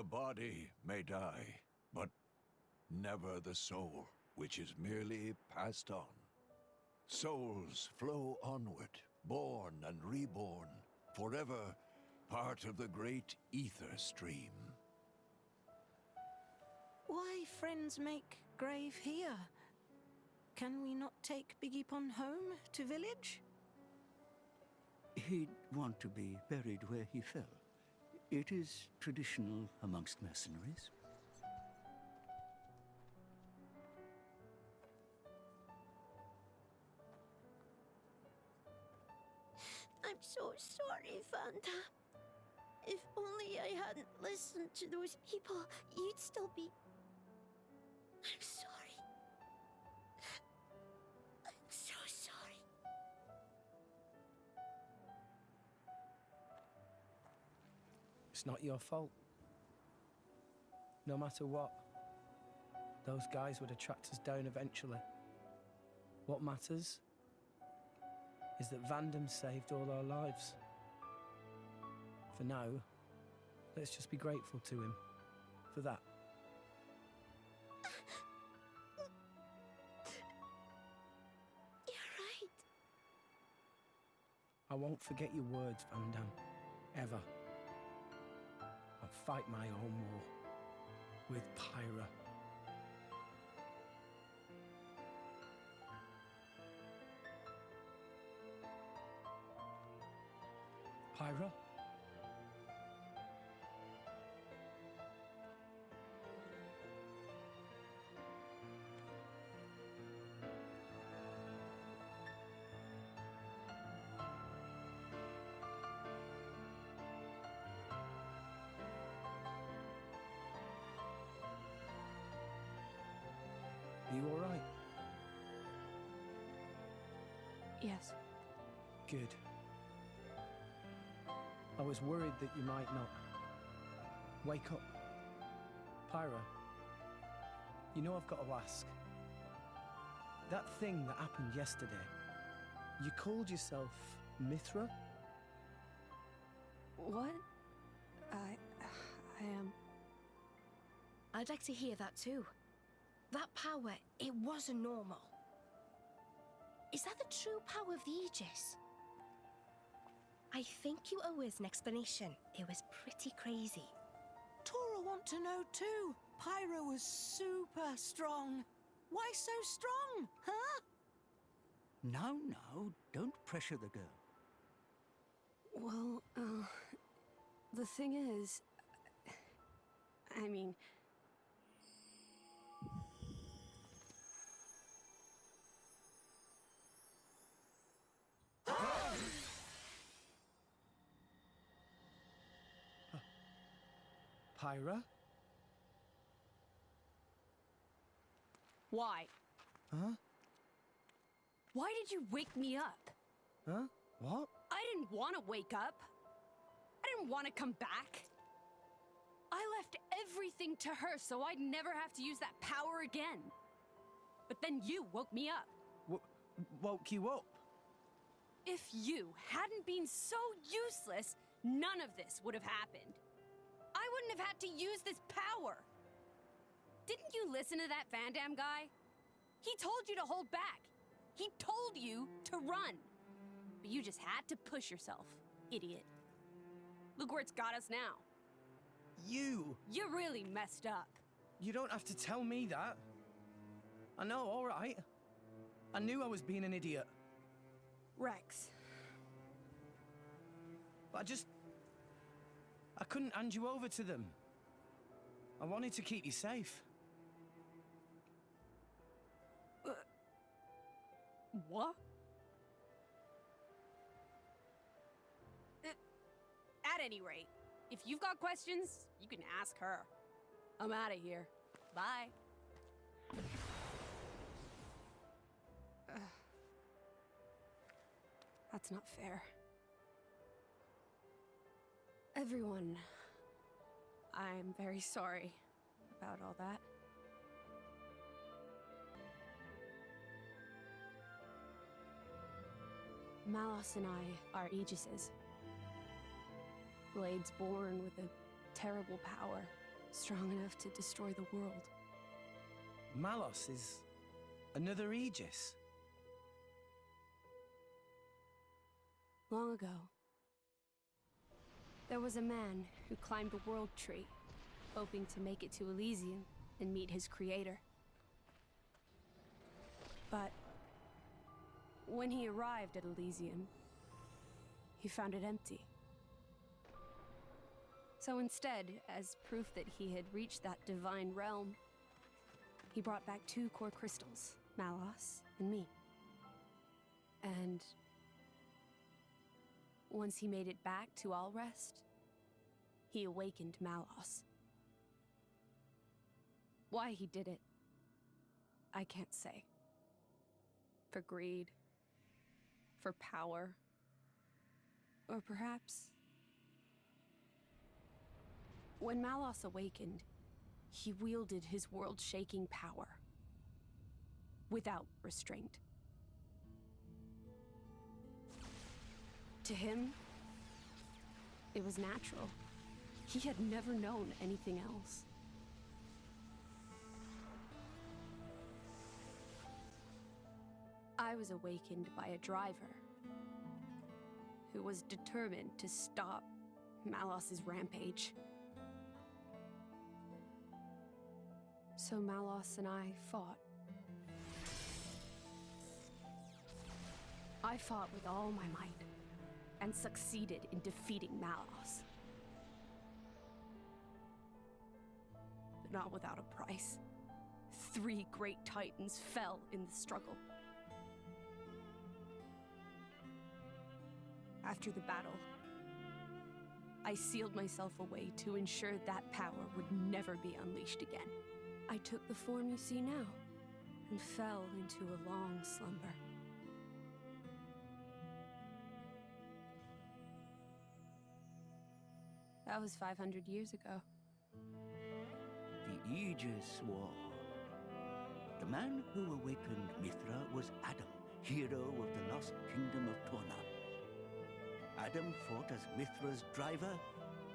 The body may die, but never the soul, which is merely passed on. Souls flow onward, born and reborn, forever part of the great ether stream. Why friends make grave here? Can we not take Biggiepon home to village? He'd want to be buried where he fell. It is traditional amongst mercenaries. I'm so sorry, Vanda. If only I hadn't listened to those people, you'd still be... I'm sorry. I'm so sorry. It's not your fault. No matter what, those guys would have tracked us down eventually. What matters is that Vandam saved all our lives. For now, let's just be grateful to him for that. You're right. I won't forget your words, Vandam, ever. I'll fight my own war with Pyra. Pyra? Are you all right? Yes. Good. I was worried that you might not. Wake up. Pyra, you know I've got to ask. That thing that happened yesterday, you called yourself Mithra? What? I am... I'd like to hear that too. That power, it wasn't normal. Is that the true power of the Aegis? I think you owe us an explanation. It was pretty crazy. Tora want to know too. Pyra was super strong. Why so strong, huh? No, don't pressure the girl. Well, the thing is... I mean... Pyra? Why? Huh? Why did you wake me up? Huh? What? I didn't want to wake up. I didn't want to come back. I left everything to her so I'd never have to use that power again. But then you woke me up. Woke you up? If you hadn't been so useless, none of this would have happened. I wouldn't have had to use this power. Didn't you listen to that Vandam guy? He told you to hold back. He told you to run. But you just had to push yourself, idiot. Look where it's got us now. You really messed up. You don't have to tell me that. I know, all right. I knew I was being an idiot. Rex. But I couldn't hand you over to them. I wanted to keep you safe. What? At any rate, if you've got questions, you can ask her. I'm out of here. Bye. That's not fair. Everyone, I'm very sorry about all that. Malos and I are Aegises. Blades born with a terrible power strong enough to destroy the world. Malos is another Aegis. Long ago, there was a man who climbed the world tree, hoping to make it to Elysium and meet his creator. But when he arrived at Elysium, he found it empty. So instead, as proof that he had reached that divine realm, he brought back 2 core crystals, Malos and me. And once he made it back to Alrest, he awakened Malos. Why he did it, I can't say. For greed, for power, or perhaps... When Malos awakened, he wielded his world-shaking power, without restraint. To him, it was natural. He had never known anything else. I was awakened by a driver who was determined to stop Malos's rampage. So Malos and I fought. I fought with all my might, and succeeded in defeating Malos. But not without a price. 3 great titans fell in the struggle. After the battle, I sealed myself away to ensure that power would never be unleashed again. I took the form you see now, and fell into a long slumber. That was 500 years ago. The Aegis War. The man who awakened Mithra was Adam, hero of the lost kingdom of Torna. Adam fought as Mithra's driver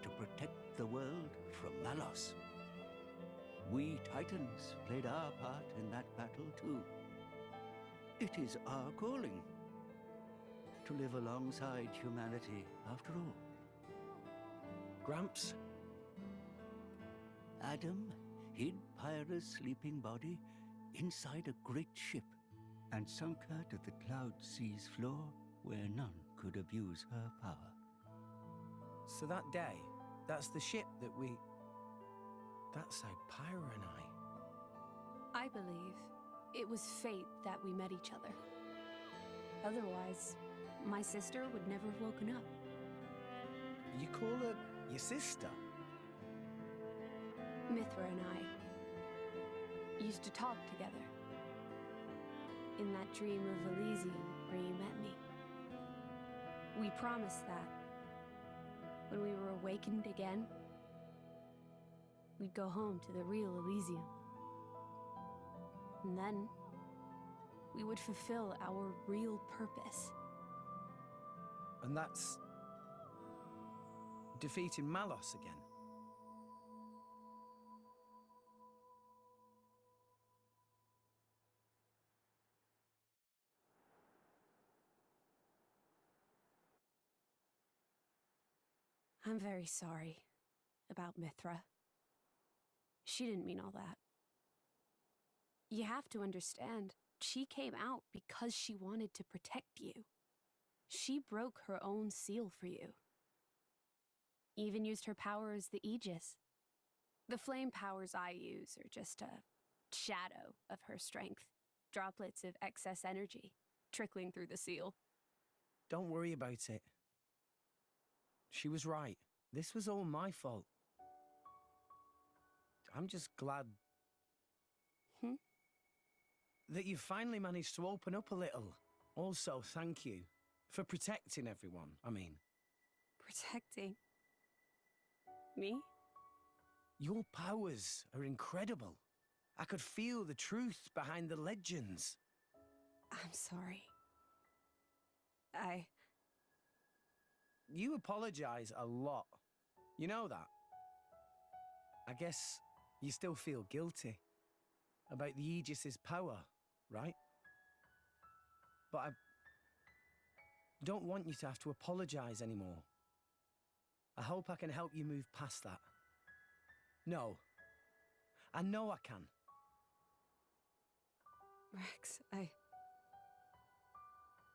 to protect the world from Malos. We Titans played our part in that battle too. It is our calling to live alongside humanity after all. Gramps? Adam hid Pyra's sleeping body inside a great ship and sunk her to the Cloud Sea's floor where none could abuse her power. So that day, that's the ship that we... That's how Pyra and I believe it was fate that we met each other. Otherwise, my sister would never have woken up. You call her your sister? Mithra and I used to talk together. In that dream of Elysium where you met me. We promised that when we were awakened again, we'd go home to the real Elysium. And then we would fulfill our real purpose. And that's... defeating Malos again? I'm very sorry about Mithra. She didn't mean all that. You have to understand, she came out because she wanted to protect you. She broke her own seal for you. Even used her power as the Aegis. The flame powers I use are just a shadow of her strength. Droplets of excess energy trickling through the seal. Don't worry about it. She was right. This was all my fault. I'm just glad... that you finally managed to open up a little. Also, thank you for protecting everyone, I mean. Protecting? Me? Your powers are incredible. I could feel the truth behind the legends. I'm sorry. You apologize a lot. You know that? I guess you still feel guilty about the Aegis's power, right? But I don't want you to have to apologize anymore. I hope I can help you move past that. No. I know I can. Rex,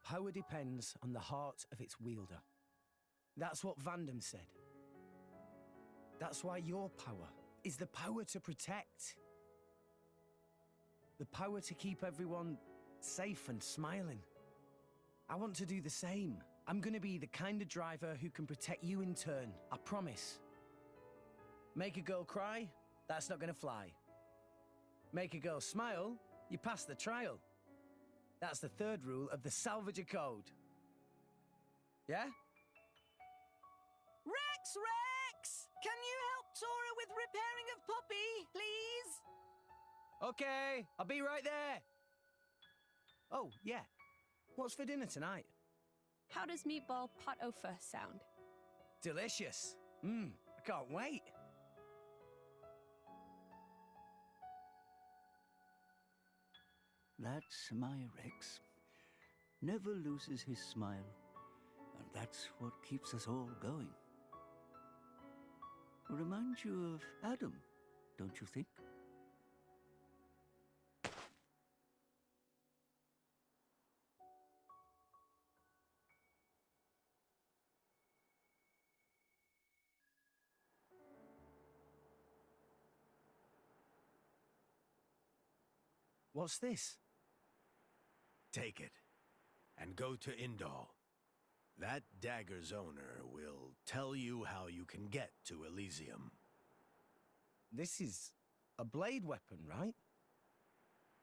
Power depends on the heart of its wielder. That's what Vandam said. That's why your power is the power to protect. The power to keep everyone safe and smiling. I want to do the same. I'm gonna be the kind of driver who can protect you in turn, I promise. Make a girl cry? That's not gonna fly. Make a girl smile? You pass the trial. That's the third rule of the Salvager Code. Yeah? Rex! Can you help Tora with repairing of Poppy, please? Okay, I'll be right there. Oh, yeah. What's for dinner tonight? how does meatball pot au feu sound? Delicious. I can't wait. That's my Rex. Never loses his smile. And that's what keeps us all going. Reminds you of Adam, don't you think? What's this? Take it, and go to Indal. That dagger's owner will tell you how you can get to Elysium. This is a blade weapon, right?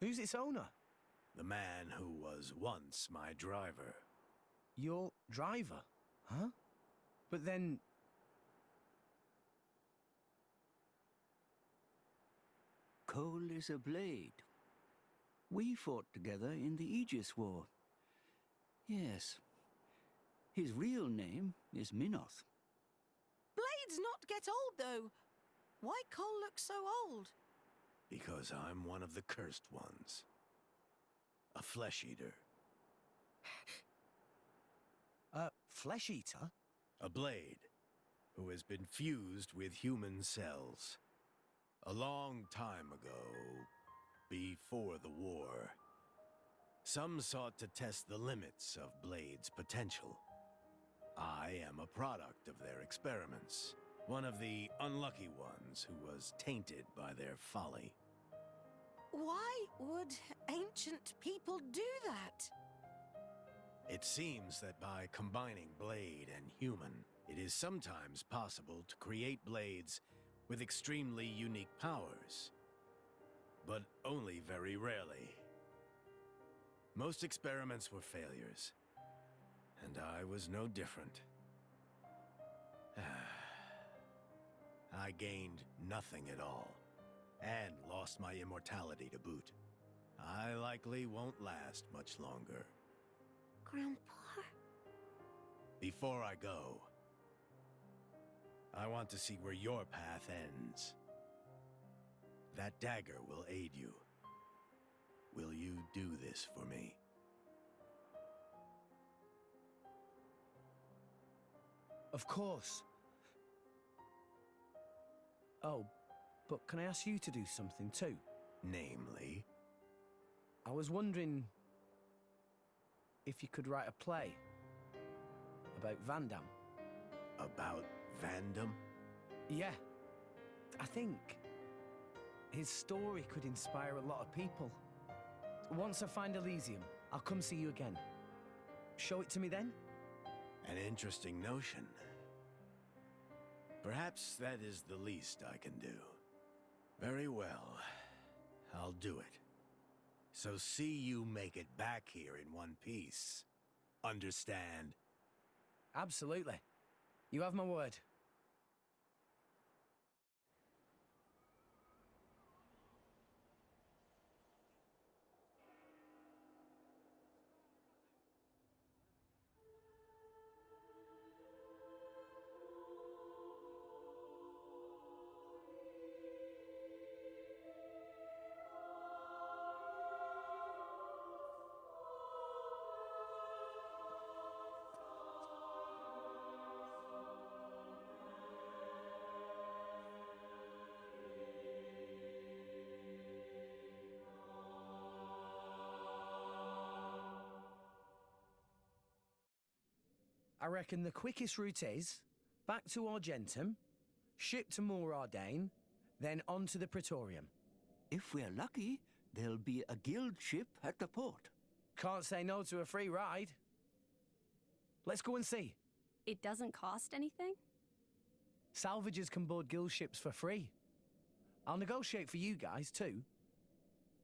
Who's its owner? The man who was once my driver. Your driver, huh? But then... Cole is a blade. We fought together in the Aegis War. Yes. His real name is Minoth. Blades not get old, though. Why Cole look so old? Because I'm one of the cursed ones. A flesh eater. Flesh eater? A blade who has been fused with human cells. A long time ago, before the war, some sought to test the limits of Blade's potential. I am a product of their experiments, one of the unlucky ones who was tainted by their folly. Why would ancient people do that? It seems that by combining Blade and human, it is sometimes possible to create blades with extremely unique powers. But only very rarely. Most experiments were failures, and I was no different. I gained nothing at all, and lost my immortality to boot. I likely won't last much longer. Grandpa? Before I go, I want to see where your path ends. That dagger will aid you. Will you do this for me? Of course. Oh, but can I ask you to do something too? Namely? I was wondering if you could write a play about Vandam. About Vandam? Yeah, I think his story could inspire a lot of people. Once I find Elysium, I'll come see you again. Show it to me then? An interesting notion. Perhaps that is the least I can do. Very well. I'll do it. So see you make it back here in one piece. Understand? Absolutely. You have my word. reckon the quickest route is back to Argentum, ship to Morardane, then on to the Praetorium. If we're lucky, there'll be a guild ship at the port. Can't say no to a free ride. Let's go and see. It doesn't cost anything? Salvagers can board guild ships for free. I'll negotiate for you guys, too.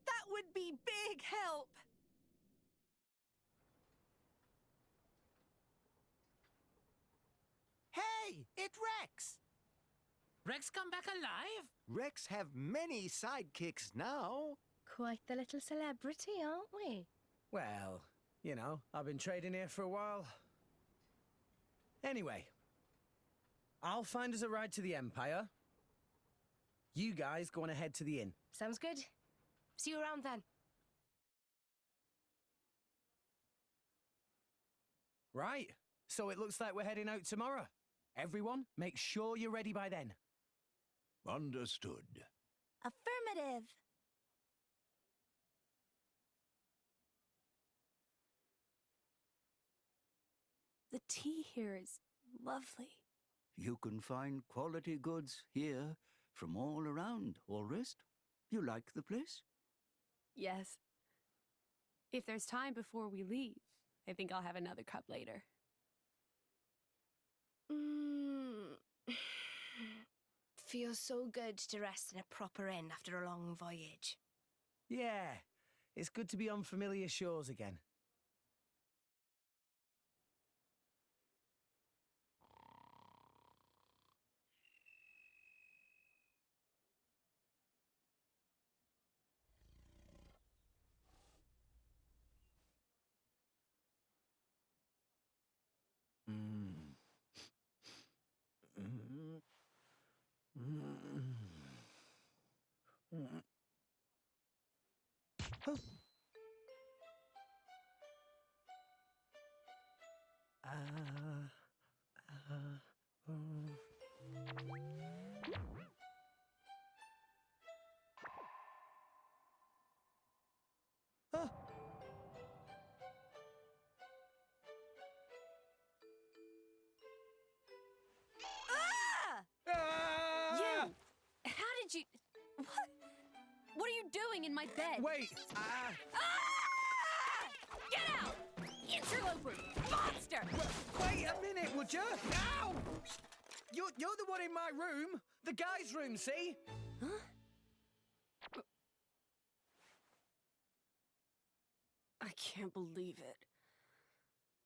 That would be big help. Hey, it's Rex! Rex come back alive? Rex have many sidekicks now. Quite the little celebrity, aren't we? Well, you know, I've been trading here for a while. Anyway, I'll find us a ride to the Empire. You guys go on ahead to the inn. Sounds good. See you around then. Right, so it looks like we're heading out tomorrow. Everyone, make sure you're ready by then. Understood. Affirmative. The tea here is lovely. You can find quality goods here from all around Alrest. You like the place? Yes. If there's time before we leave, I think I'll have another cup later. Feels so good to rest in a proper inn after a long voyage. Yeah, it's good to be on familiar shores again. You! How did you... What are you doing in my bed? Wait! Ah! Get out! Interloper! Monster! Wait a minute, would you? Ow! You're the one in my room. The guy's room, see? Huh? I can't believe it.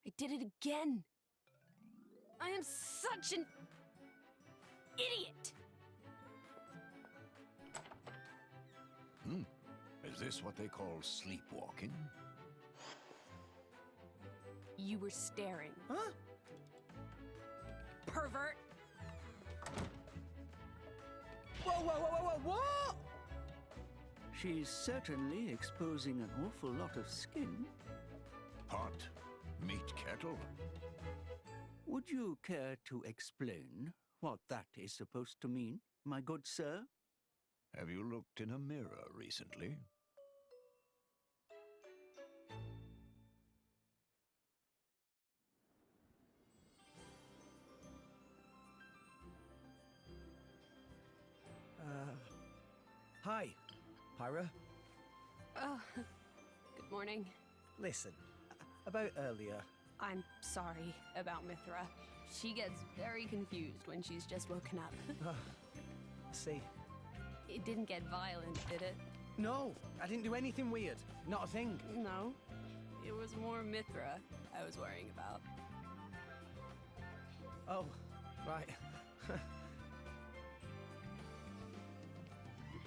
I did it again. I am such an idiot. Is this what they call sleepwalking? You were staring. Huh? Pervert. Whoa, what? She's certainly exposing an awful lot of skin. Pot, meat kettle. Would you care to explain what that is supposed to mean, my good sir? Have you looked in a mirror recently? Hi, Pyra. Oh, good morning. Listen, about earlier. I'm sorry about Mithra. She gets very confused when she's just woken up. See? It didn't get violent, did it? No, I didn't do anything weird. Not a thing. No. It was more Mithra I was worrying about. Oh, right.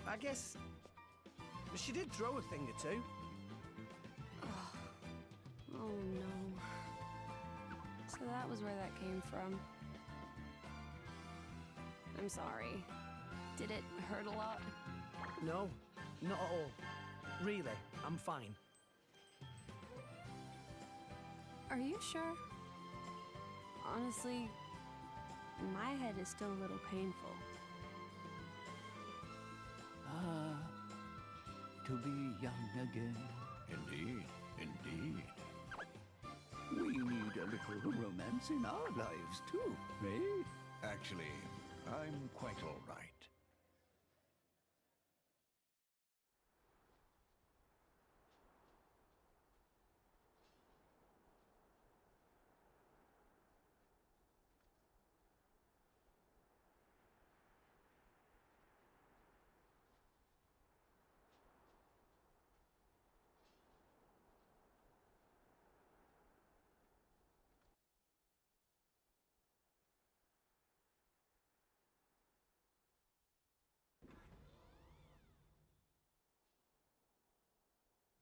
I guess she did throw a thing or two. Oh no. So that was where that came from. I'm sorry. Did it hurt a lot? No, not at all. Really, I'm fine. Are you sure? Honestly, my head is still a little painful. To be young again. Indeed, indeed. We need a little romance in our lives, too, eh? Actually, I'm quite all right.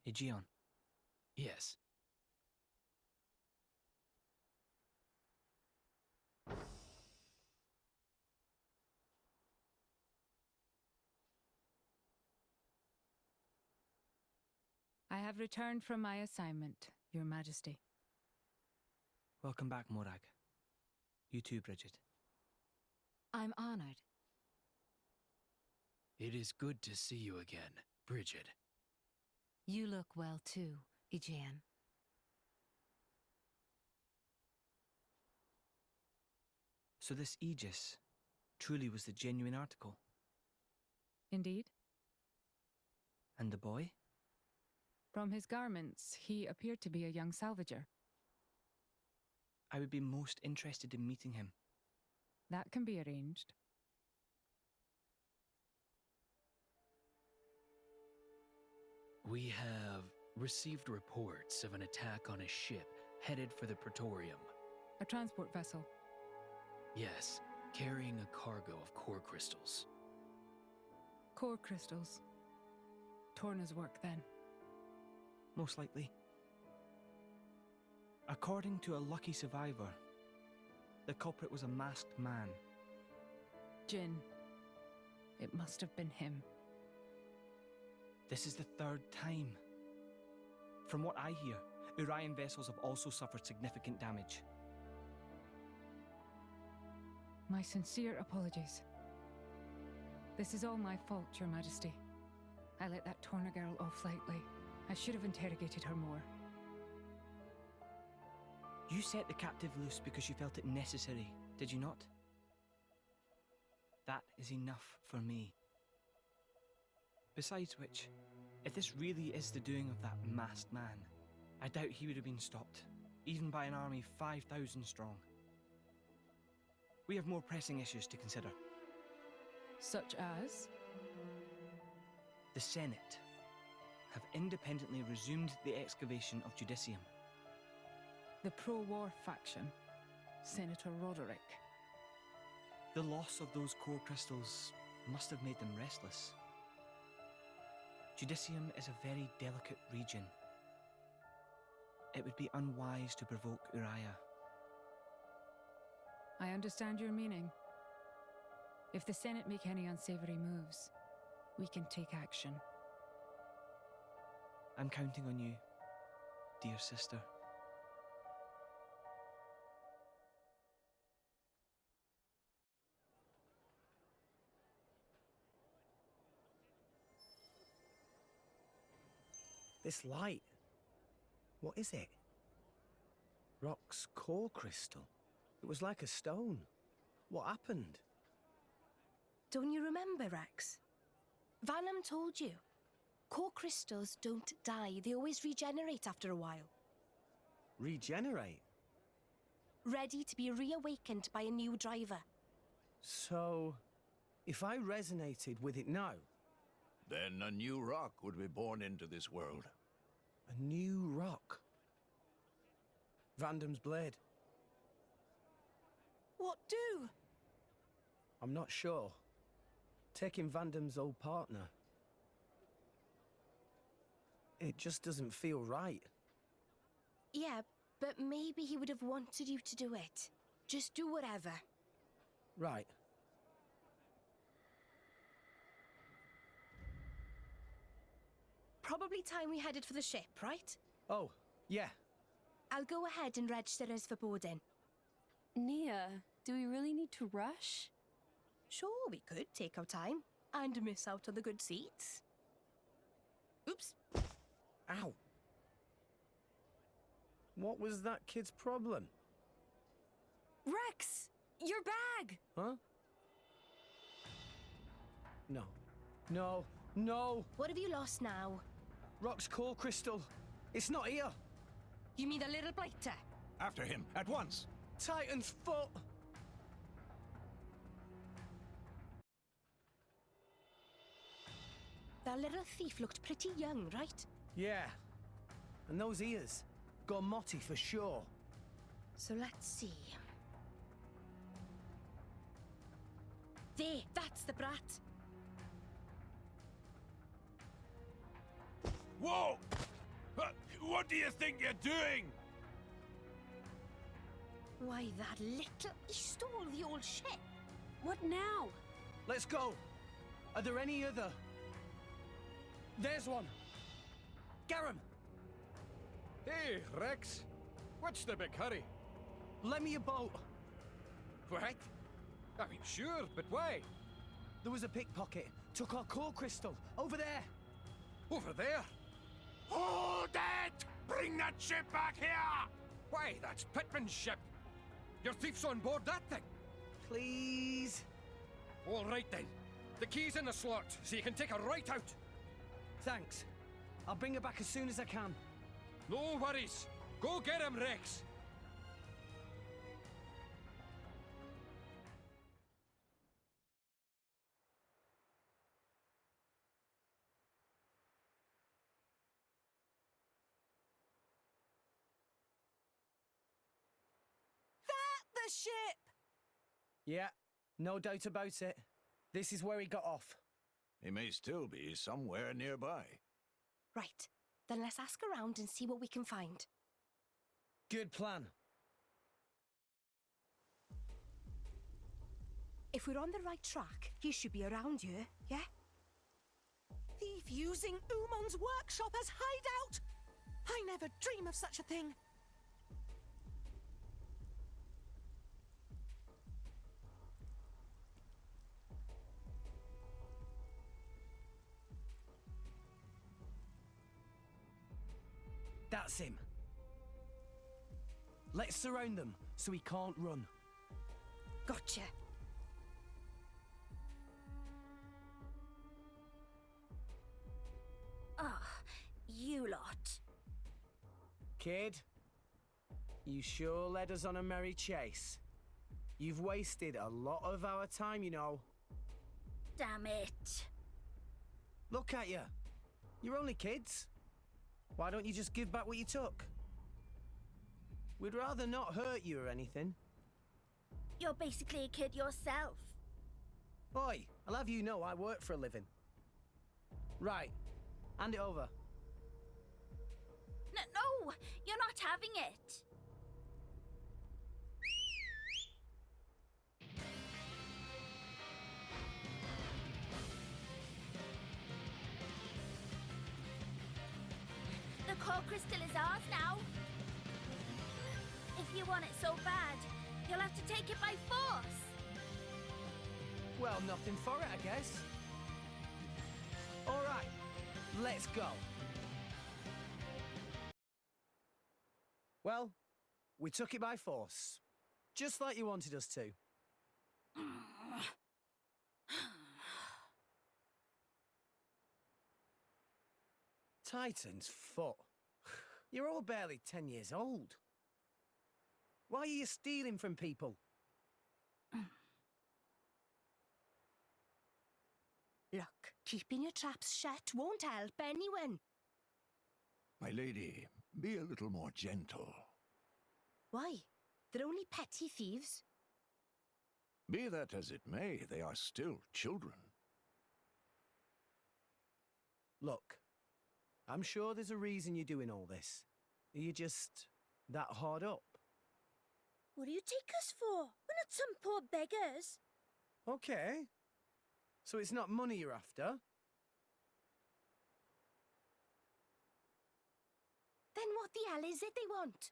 Aegeon. Yes. I have returned from my assignment, Your Majesty. Welcome back, Morag. You too, Bridget. I'm honored. It is good to see you again, Bridget. You look well too, Aegeon. So this Aegis truly was the genuine article? Indeed. And the boy? From his garments, he appeared to be a young salvager. I would be most interested in meeting him. That can be arranged. We have received reports of an attack on a ship headed for the Praetorium. A transport vessel. Yes, carrying a cargo of core crystals. Core crystals. Torna's work, then. Most likely. According to a lucky survivor, the culprit was a masked man. Jin. It must have been him. This is the third time. From what I hear, Urian vessels have also suffered significant damage. My sincere apologies. This is all my fault, Your Majesty. I let that Torna girl off lightly. I should have interrogated her more. You set the captive loose because you felt it necessary, did you not? That is enough for me. Besides which, if this really is the doing of that masked man, I doubt he would have been stopped, even by an army 5,000 strong. We have more pressing issues to consider. Such as? The Senate have independently resumed the excavation of Judicium. The pro-war faction, Senator Roderick. The loss of those core crystals must have made them restless. Judicium is a very delicate region. It would be unwise to provoke Uriah. I understand your meaning. If the Senate make any unsavory moves, we can take action. I'm counting on you, dear sister. This light. What is it? Rock's core crystal. It was like a stone. What happened? Don't you remember, Rex? Vanham told you. Core crystals don't die. They always regenerate after a while. Regenerate? Ready to be reawakened by a new driver. So, if I resonated with it now... Then a new rock would be born into this world. A new rock? Vandam's blade. What do? I'm not sure. Taking Vandam's old partner. It just doesn't feel right. Yeah, but maybe he would have wanted you to do it. Just do whatever. Right. Probably time we headed for the ship, right? Oh, yeah. I'll go ahead and register us for boarding. Nia, do we really need to rush? Sure, we could take our time and miss out on the good seats. Oops. Ow. What was that kid's problem? Rex! Your bag! Huh? No. No. No! What have you lost now? Rock's core crystal. It's not here. You mean the little blighter? After him, at once! Titan's foot! That little thief looked pretty young, right? Yeah. And those ears. Gormotti for sure. So let's see. There, that's the brat. Whoa! What do you think you're doing? Why, that little... He stole the old ship. What now? Let's go. Are there any other? There's one. Garum! Hey, Rex. What's the big hurry? Lend me your boat. What? I mean, sure, but why? There was a pickpocket. Took our core crystal. Over there. Over there? Hold it! Bring that ship back here! Why, that's Pittman's ship. Your thief's on board that thing. Please. All right, then. The key's in the slot, so you can take her right out. Thanks. I'll bring her back as soon as I can. No worries. Go get him, Rex. The ship! Yeah, no doubt about it. This is where he got off. He may still be somewhere nearby. Right, then let's ask around and see what we can find. Good plan. If we're on the right track, he should be around here, yeah? Thief using Umon's workshop as hideout! I never dream of such a thing. That's him. Let's surround them so he can't run. Gotcha. Ah, you lot. Kid, you sure led us on a merry chase. You've wasted a lot of our time, you know. Damn it. Look at you. You're only kids. Why don't you just give back what you took? We'd rather not hurt you or anything. You're basically a kid yourself. Oi, I'll have you know I work for a living. Right, hand it over. No, you're not having it. The core crystal is ours now. If you want it so bad, you'll have to take it by force. Well, nothing for it, I guess. All right, let's go. Well, we took it by force. Just like you wanted us to. Titan's foot. You're all barely 10 years old. Why are you stealing from people? Look, keeping your traps shut won't help anyone. My lady, be a little more gentle. Why? They're only petty thieves. Be that as it may, they are still children. Look, I'm sure there's a reason you're doing all this. Are you just that hard up? What do you take us for? We're not some poor beggars. Okay. So it's not money you're after? Then what the hell is it they want?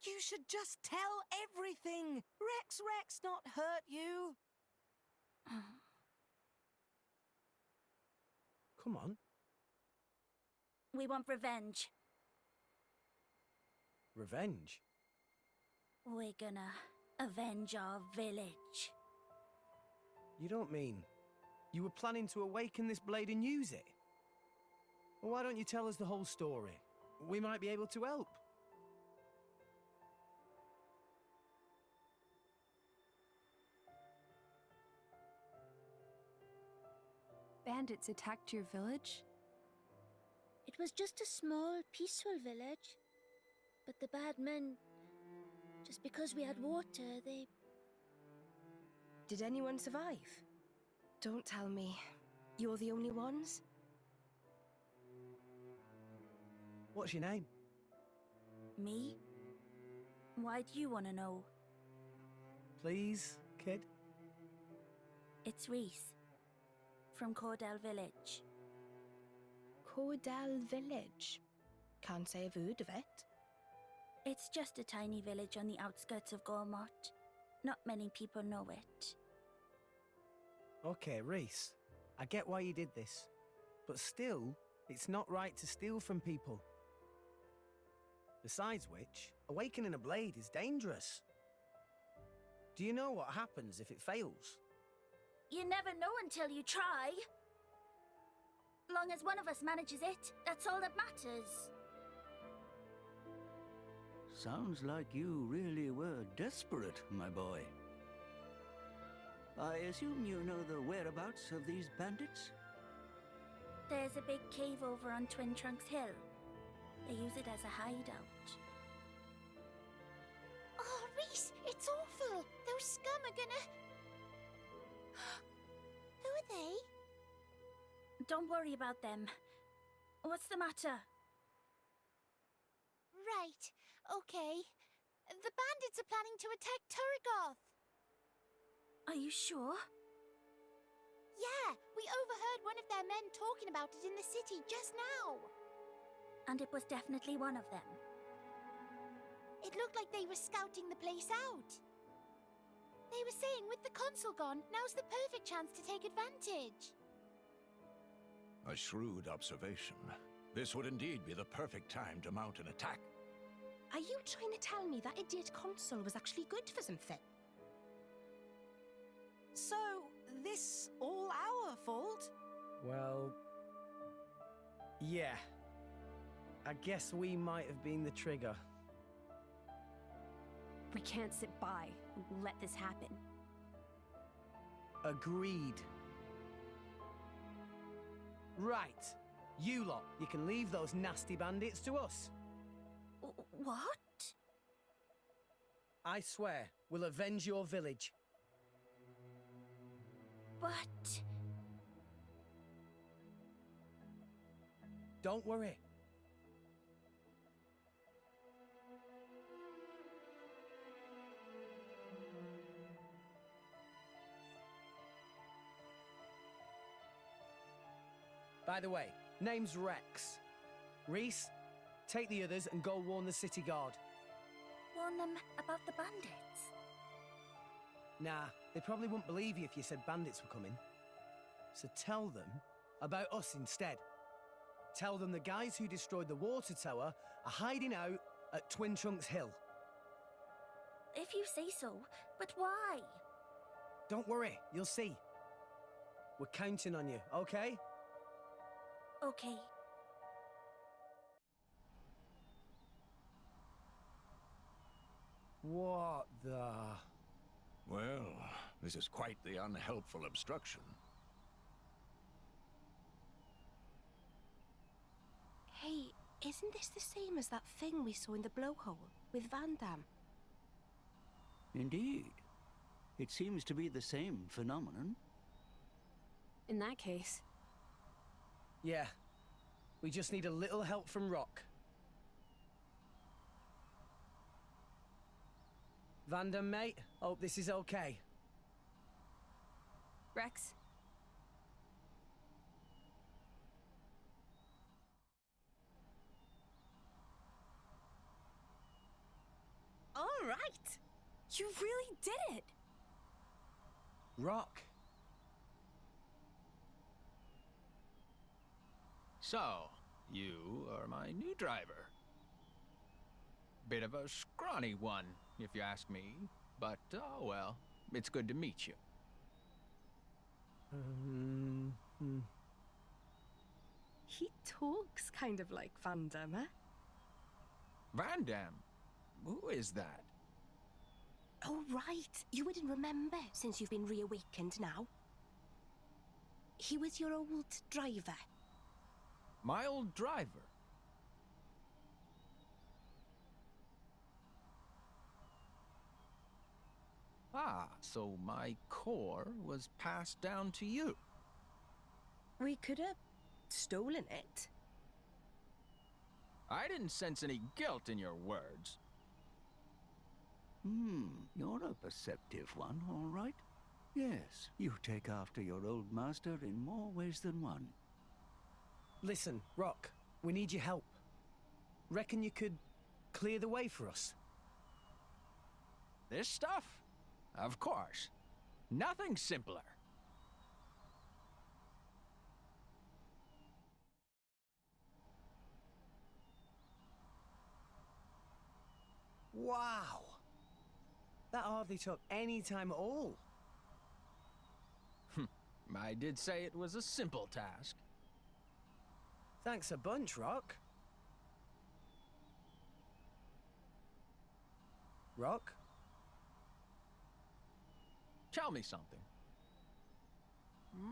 You should just tell everything. Rex not hurt you. Come on. We want revenge. Revenge? We're gonna avenge our village. You don't mean you were planning to awaken this blade and use it? Well, why don't you tell us the whole story? We might be able to help. Bandits attacked your village? It was just a small, peaceful village. But the bad men, just because we had water, they... Did anyone survive? Don't tell me you're the only ones? What's your name? Me? Why do you want to know? Please, kid? It's Reese. From Cordell Village. Cordell Village? Can't say I've heard of it. It's just a tiny village on the outskirts of Gormott. Not many people know it. Okay, Reese. I get why you did this. But still, it's not right to steal from people. Besides which, awakening a blade is dangerous. Do you know what happens if it fails? You never know until you try. Long as one of us manages it, that's all that matters. Sounds like you really were desperate, my boy. I assume you know the whereabouts of these bandits? There's a big cave over on Twin Trunks Hill. They use it as a hideout. Oh, Reese, it's awful! Those scum are gonna... Who are they? Don't worry about them. What's the matter? Right, okay. The bandits are planning to attack Turrigoth. Are you sure? Yeah, we overheard one of their men talking about it in the city just now. And it was definitely one of them. It looked like they were scouting the place out. They were saying with the consul gone, now's the perfect chance to take advantage. A shrewd observation. This would indeed be the perfect time to mount an attack. Are you trying to tell me that idiot consul was actually good for something? So, this all our fault? Well... yeah. I guess we might have been the trigger. We can't sit by and let this happen. Agreed. Right. You lot, you can leave those nasty bandits to us. What? I swear, we'll avenge your village. But... Don't worry. By the way, name's Rex. Reese, take the others and go warn the city guard. Warn them about the bandits? Nah, they probably wouldn't believe you if you said bandits were coming. So tell them about us instead. Tell them the guys who destroyed the water tower are hiding out at Twin Trunks Hill. If you say so, but why? Don't worry, you'll see. We're counting on you, okay? Okay. What the... Well, this is quite the unhelpful obstruction. Hey, isn't this the same as that thing we saw in the blowhole with Van Damme? Indeed. It seems to be the same phenomenon. In that case... Yeah. We just need a little help from Rock. Van Damme, mate, hope this is okay. Rex? All right! You really did it! Rock. So, you are my new driver. Bit of a scrawny one, if you ask me. But, oh well, it's good to meet you. He talks kind of like Van Damme, eh? Van Damme? Who is that? Oh, right. You wouldn't remember since you've been reawakened now. He was your old driver. My old driver? Ah, so my core was passed down to you. We could have stolen it. I didn't sense any guilt in your words. You're a perceptive one, all right. Yes, you take after your old master in more ways than one. Listen, Rock, we need your help. Reckon you could clear the way for us? This stuff? Of course. Nothing simpler. Wow! That hardly took any time at all. I did say it was a simple task. Thanks a bunch, Rock. Rock? Tell me something.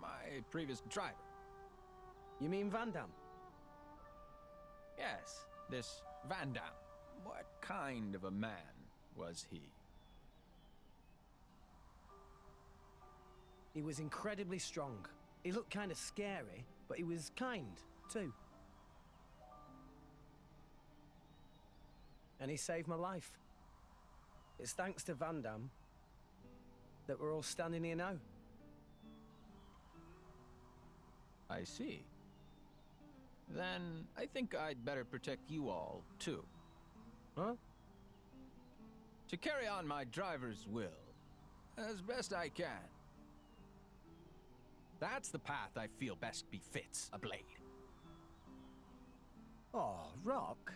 My previous driver. You mean Van Damme? Yes, this Van Damme. What kind of a man was he? He was incredibly strong. He looked kind of scary, but he was kind, too. And he saved my life. It's thanks to Van Damme that we're all standing here now. I see. Then I think I'd better protect you all, too. Huh? To carry on my driver's will, as best I can. That's the path I feel best befits a blade. Oh, Rock.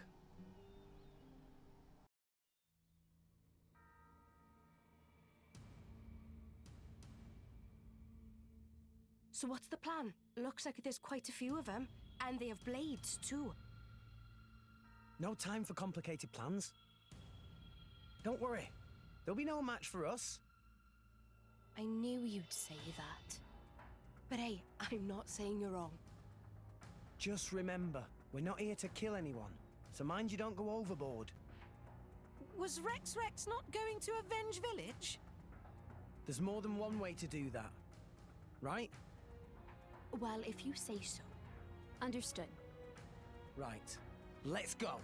So what's the plan? Looks like there's quite a few of them, and they have blades too. No time for complicated plans. Don't worry, there'll be no match for us. I knew you'd say that. But hey, I'm not saying you're wrong. Just remember, we're not here to kill anyone, so mind you don't go overboard. Was Rex not going to avenge Village? There's more than one way to do that, right? Well, if you say so. Understood. Right, let's go.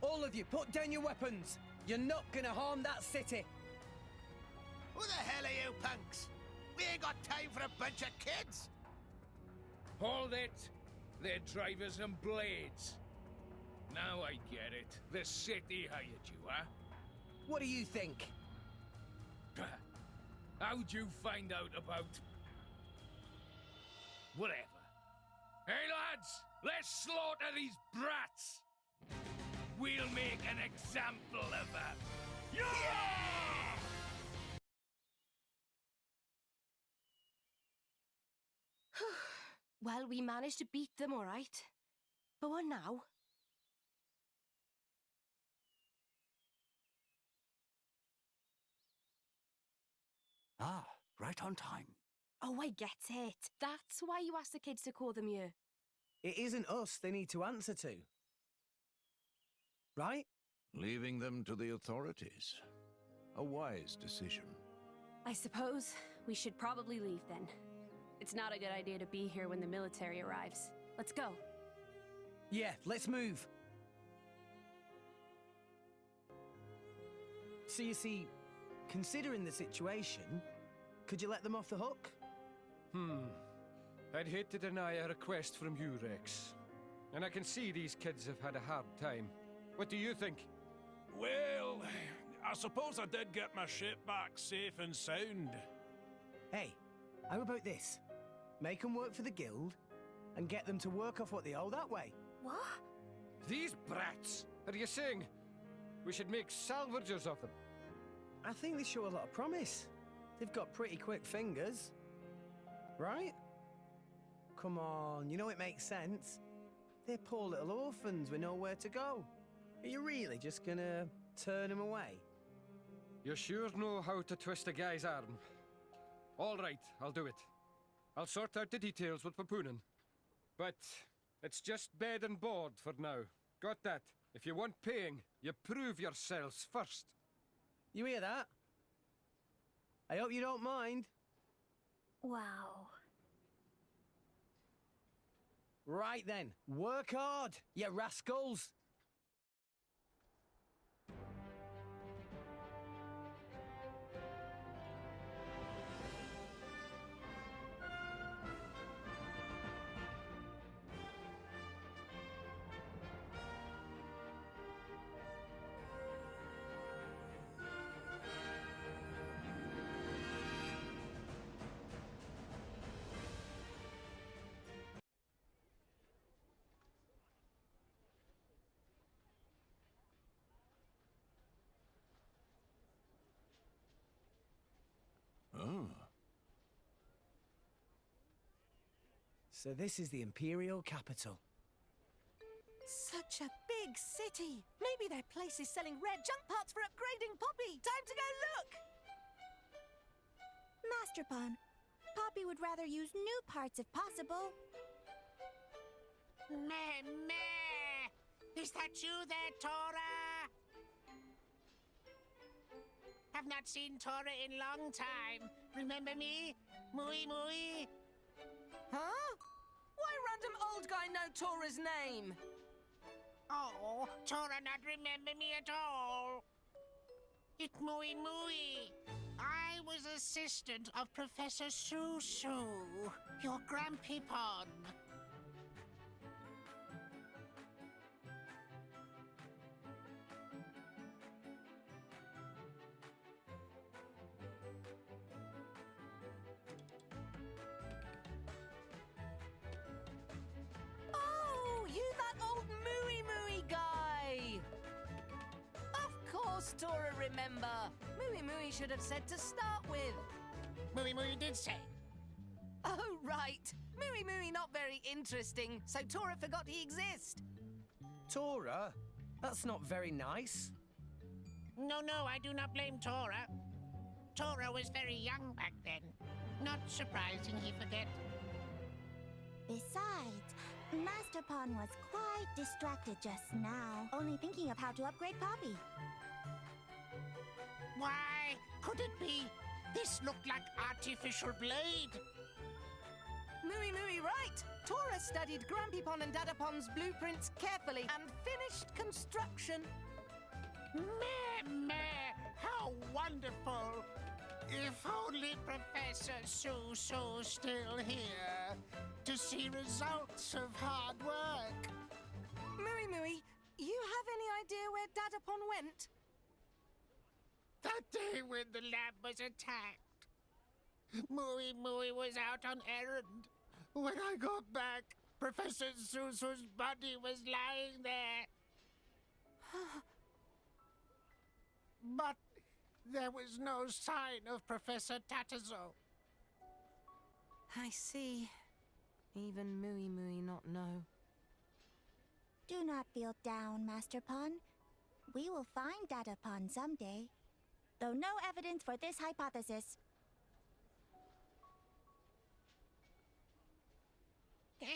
All of you, put down your weapons. You're not gonna harm that city. Who the hell are you punks? We ain't got time for a bunch of kids! Hold it! They're drivers and blades. Now I get it. The city hired you, huh? What do you think? How'd you find out about... whatever. Hey lads, let's slaughter these brats! We'll make an example of them. Yeah! Well, we managed to beat them, all right. But what now? Ah, right on time. Oh, I get it. That's why you asked the kids to call them you. It isn't us they need to answer to. Right? Leaving them to the authorities. A wise decision. I suppose we should probably leave then. It's not a good idea to be here when the military arrives. Let's go. Yeah, let's move. So you see, considering the situation, could you let them off the hook? I'd hate to deny a request from you, Rex. And I can see these kids have had a hard time. What do you think? Well, I suppose I did get my ship back safe and sound. Hey, how about this? Make them work for the guild, and get them to work off what they owe that way. What? These brats! Are you saying we should make salvagers of them? I think they show a lot of promise. They've got pretty quick fingers. Right? Come on, you know it makes sense. They're poor little orphans with nowhere to go. Are you really just gonna turn them away? You sure know how to twist a guy's arm. All right, I'll do it. I'll sort out the details with Papunen. But it's just bed and board for now. Got that? If you want paying, you prove yourselves first. You hear that? I hope you don't mind. Wow. Right then, work hard, you rascals! Oh. So this is the Imperial capital. Such a big city. Maybe their place is selling rare junk parts for upgrading Poppy. Time to go look! Master Pawn, Poppy would rather use new parts if possible. Meh! Is that you there, Tora? Have not seen Tora in long time. Remember me? Mui Mui? Huh? Why random old guy know Tora's name? Oh, Tora not remember me at all. It Mui Mui. I was assistant of Professor Su, your Grampy Pon. Oh, you that old Mooey Mooey guy! Of course Tora remember. Mooey Mooey should have said to start with. Mui Mui did say. Oh, right. Mooey Mooey not very interesting, so Tora forgot he exists. Tora? That's not very nice. No, I do not blame Tora. Tora was very young back then. Not surprising he forget. Besides, Master Pawn was quite distracted just now, only thinking of how to upgrade Poppy. Why, could it be? This looked like artificial blade. Mooey Mooey right. Tora studied Grampypon and Dadapon's blueprints carefully and finished construction. Meh, how wonderful. If only Professor Su still here to see results of hard work. Mooey Mooey, you have any idea where Dadapon went? That day when the lab was attacked. Mooey Mooey was out on errand. When I got back, Professor Su's body was lying there. But there was no sign of Professor Tatazo. I see. Even Mooey Mooey not know. Do not feel down, Master Pawn. We will find Dadapon someday. Though no evidence for this hypothesis.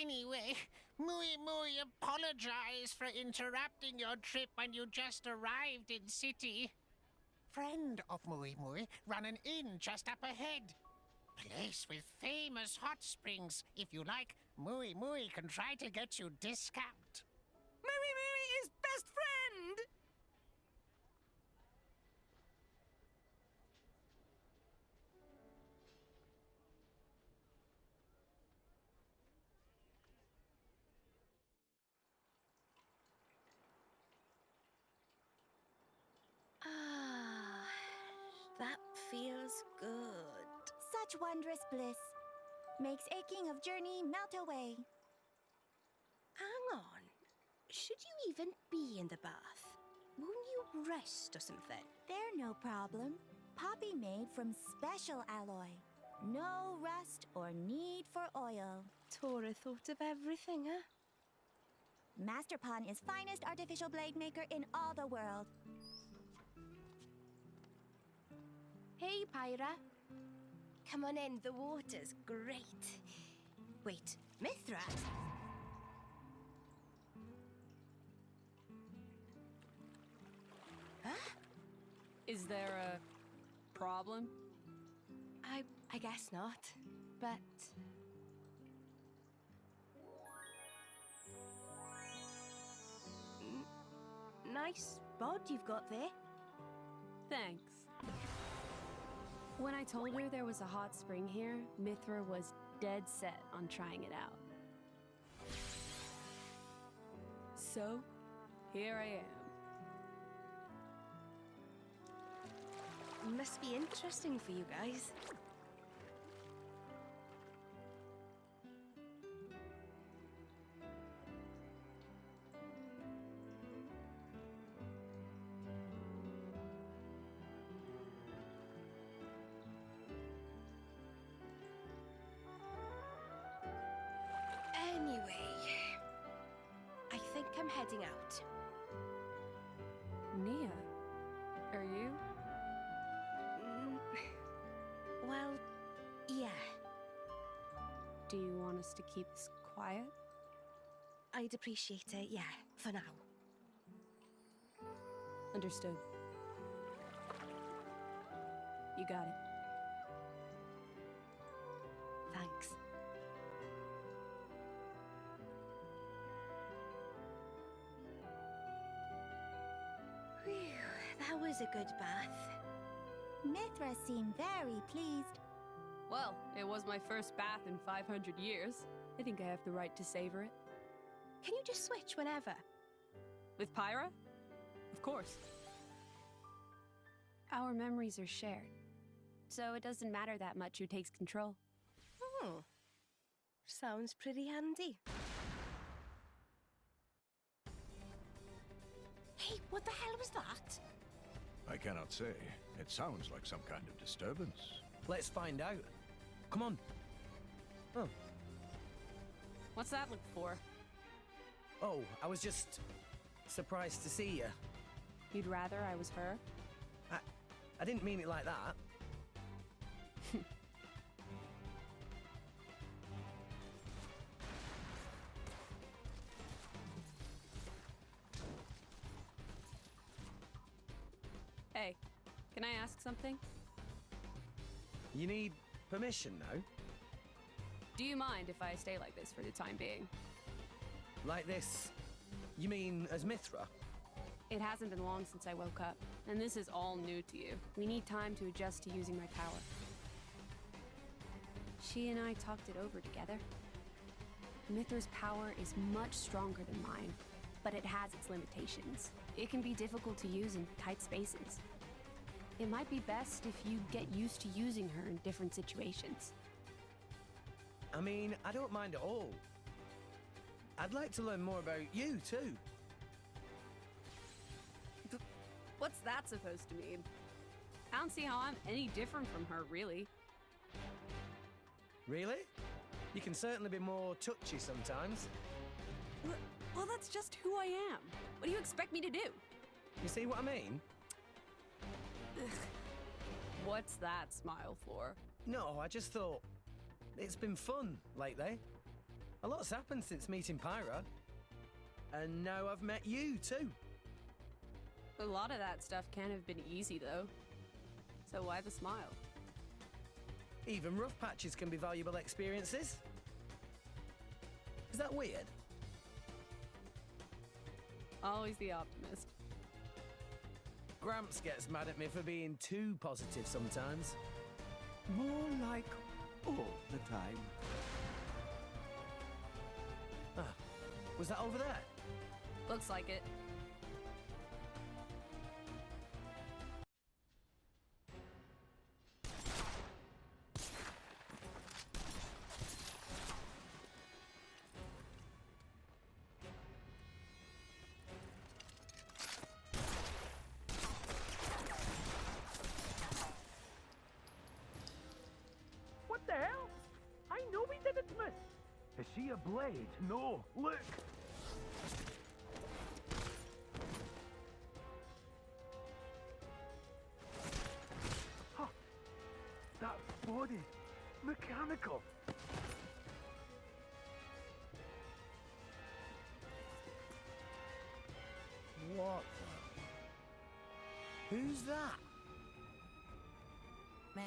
Anyway, Mooey Mooey apologize for interrupting your trip when you just arrived in city. Friend of Mooey Mooey run an inn just up ahead. Place with famous hot springs. If you like, Mooey Mooey can try to get you discount. Mooey Mooey is best friend! That feels good. Such wondrous bliss. Makes aching of journey melt away. Hang on. should you even be in the bath? Won't you rest or something? They're no problem. Poppy made from special alloy. No rust or need for oil. Tora thought of everything, huh? Masterpon is finest artificial blade maker in all the world. Hey, Pyra. Come on in, the water's great. Wait, Mithra? Huh? Is there a problem? I guess not, but... Nice bod you've got there. Thanks. When I told her there was a hot spring here, Mithra was dead set on trying it out. So, here I am. Must be interesting for you guys. Anyway, I think I'm heading out. Nia, are you? Well, yeah. Do you want us to keep this quiet? I'd appreciate it, yeah, for now. Understood. You got it. Thanks. Whew, that was a good bath. Mithra seemed very pleased. Well, it was my first bath in 500 years. I think I have the right to savor it. Can you just switch whenever? With Pyra? Of course. Our memories are shared, so it doesn't matter that much who takes control. Hmm. Sounds pretty handy. Hey, what the hell was that? I cannot say. It sounds like some kind of disturbance. Let's find out. Come on. Oh. What's that look for? Oh, I was just surprised to see you. You'd rather I was her? I didn't mean it like that. Hey, can I ask something? You need permission now? Do you mind if I stay like this for the time being? Like this? You mean as Mithra? It hasn't been long since I woke up, and this is all new to you. We need time to adjust to using my power. She and I talked it over together. Mithra's power is much stronger than mine, but it has its limitations. It can be difficult to use in tight spaces. It might be best if you get used to using her in different situations. I mean, I don't mind at all. I'd like to learn more about you, too. What's that supposed to mean? I don't see how I'm any different from her, really. Really? You can certainly be more touchy sometimes. Well, that's just who I am. What do you expect me to do? You see what I mean? Ugh. What's that smile for? No, I just thought it's been fun lately. A lot's happened since meeting Pyra. And now I've met you, too. A lot of that stuff can't have been easy, though. So why the smile? Even rough patches can be valuable experiences. Is that weird? Always the optimist. Gramps gets mad at me for being too positive sometimes. More like all the time. Ah, was that over there? Looks like it. Is she a blade? No, look! Huh. That body, mechanical. What the... Who's that? Mare?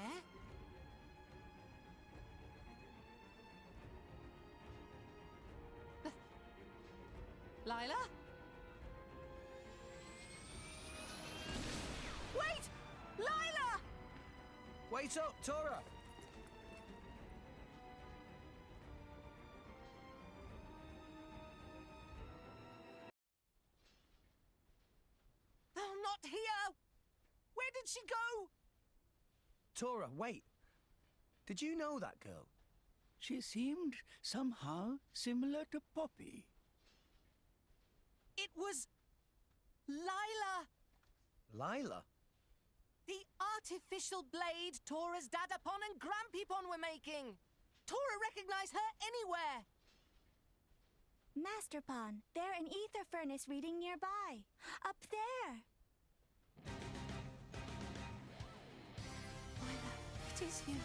Lila? Wait! Lila! Wait up, Tora! They're not here! Where did she go? Tora, wait. Did you know that girl? She seemed somehow similar to Poppy. It was... Lila! Lila? The artificial blade Tora's Dadapon and Grampypon were making! Tora recognized her anywhere! Master Pon, they're an ether furnace reading nearby. Up there. Lila, it is you.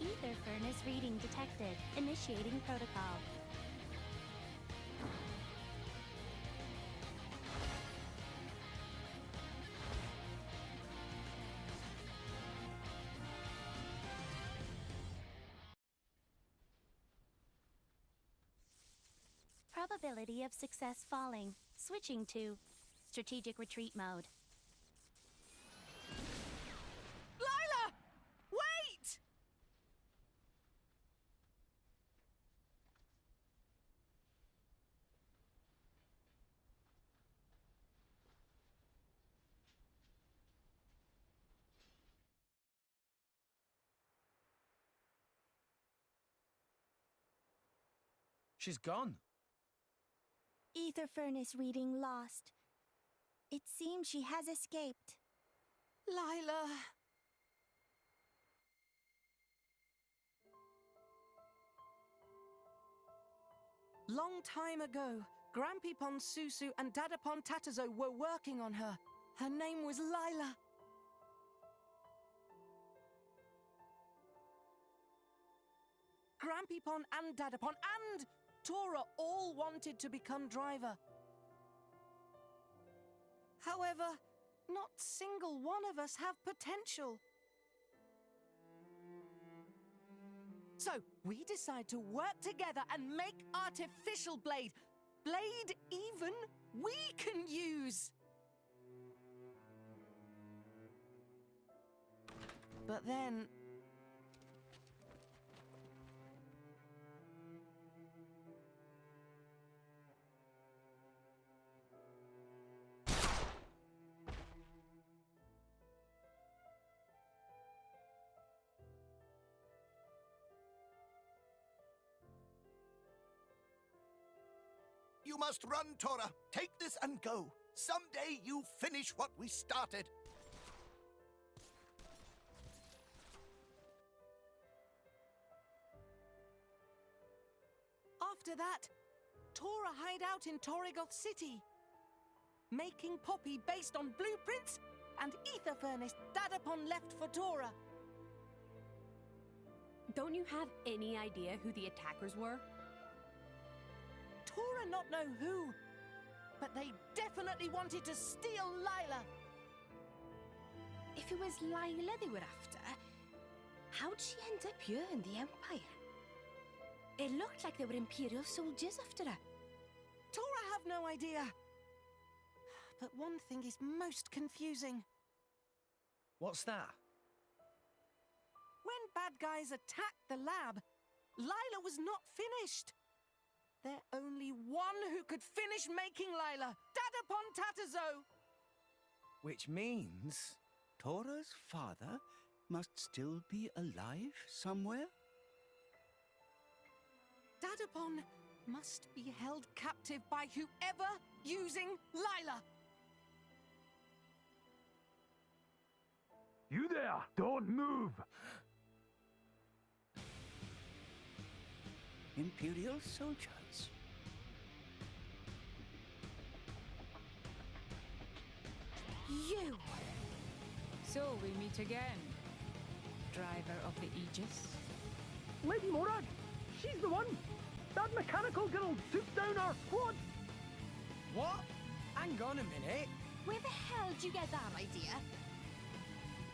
Ether furnace reading detected. Initiating protocol. Probability of success falling. Switching to strategic retreat mode. Lila! Wait! She's gone. Ether furnace reading lost. It seems she has escaped. Lila... Long time ago, Grampypon Susu and Dadapon Tatazo were working on her. Her name was Lila. Grampypon and Dadapon and Tora all wanted to become driver. However, not single one of us have potential. So, we decide to work together and make artificial blade. Blade even we can use. But then... You must run, Tora. Take this and go. Someday you finish what we started. After that, Tora hide out in Torrigoth City, making Poppy based on blueprints and ether furnace Dadapon left for Tora. Don't you have any idea who the attackers were? Tora not know who, but they definitely wanted to steal Lila. If it was Lila they were after, how'd she end up here in the Empire? It looked like they were Imperial soldiers after her. Tora have no idea. But one thing is most confusing. What's that? When bad guys attacked the lab, Lila was not finished. There's only one who could finish making Lila, Dadapon Tatazo. Which means Tora's father must still be alive somewhere? Dadapon must be held captive by whoever using Lila. You there! Don't move! Imperial soldiers. You! So we meet again, driver of the Aegis. Lady Morag, she's the one. That mechanical girl took down our squad. What? Hang on a minute. Where the hell did you get that idea?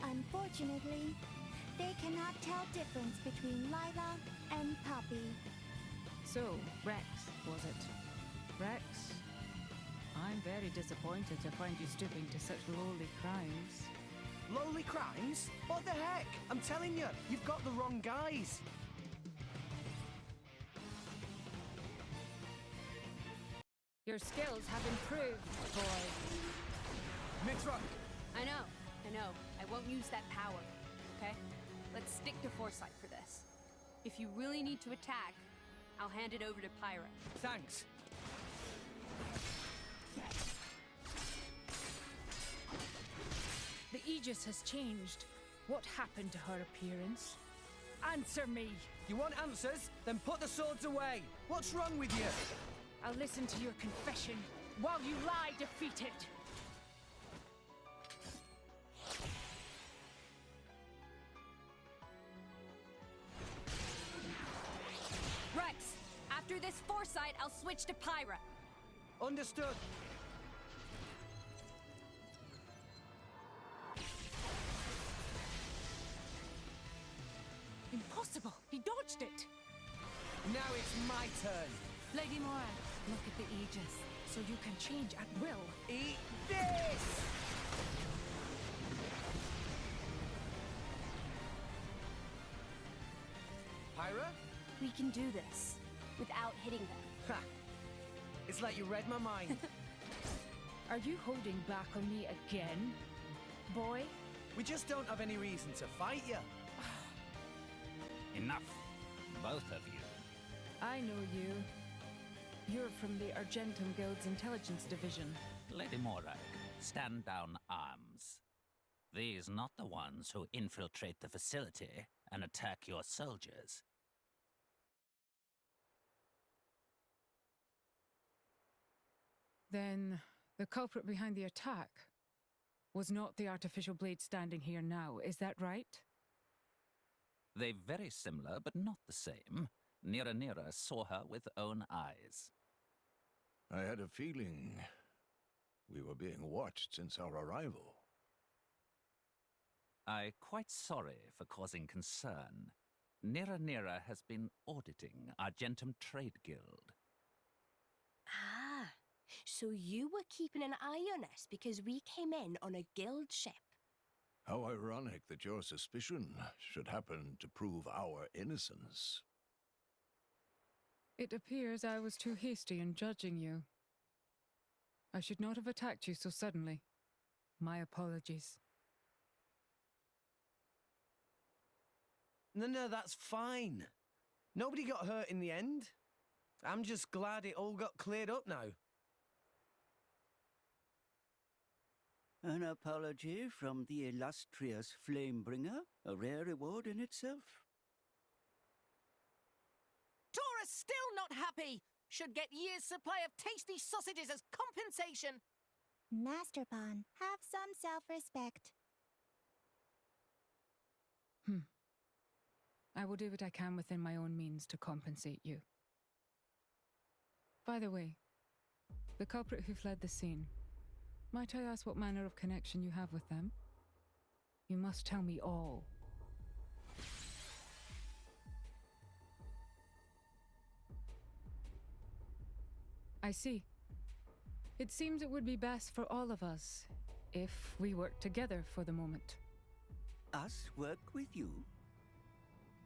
Unfortunately, they cannot tell difference between Lila and Poppy. So, Rex, was it? Rex? I'm very disappointed to find you stooping to such lowly crimes. Lowly crimes? What the heck? I'm telling you, you've got the wrong guys. Your skills have improved, boy. Mithra! I know. I won't use that power, okay? Let's stick to foresight for this. If you really need to attack, I'll hand it over to Pyra. Thanks. The Aegis has changed. What happened to her appearance? Answer me! You want answers? Then put the swords away. What's wrong with you? I'll listen to your confession while you lie defeated. Rex, after this foresight, I'll switch to Pyra. Understood. Impossible! He dodged it! Now it's my turn. Lady Morag, look at the Aegis, so you can change at will. Eat this! Pyra? We can do this without hitting them. Ha! It's like you read my mind. Are you holding back on me again, boy? We just don't have any reason to fight you. Enough, both of you. I know you. You're from the Argentum Guild's intelligence division. Lady Morag, stand down arms. These not the ones who infiltrate the facility and attack your soldiers. Then the culprit behind the attack was not the artificial blade standing here now, is that right? They're very similar, but not the same. Nira saw her with own eyes. I had a feeling we were being watched since our arrival. I'm quite sorry for causing concern. Nira has been auditing Argentum Trade Guild. Ah, so you were keeping an eye on us because we came in on a guild ship. How ironic that your suspicion should happen to prove our innocence. It appears I was too hasty in judging you. I should not have attacked you so suddenly. My apologies. No, that's fine. Nobody got hurt in the end. I'm just glad it all got cleared up now. An apology from the illustrious Flamebringer, a rare reward in itself. Tora's still not happy! Should get year's supply of tasty sausages as compensation! Master Pawn, have some self-respect. I will do what I can within my own means to compensate you. By the way, the culprit who fled the scene, might I ask what manner of connection you have with them? You must tell me all. I see. It seems it would be best for all of us if we work together for the moment. Us work with you?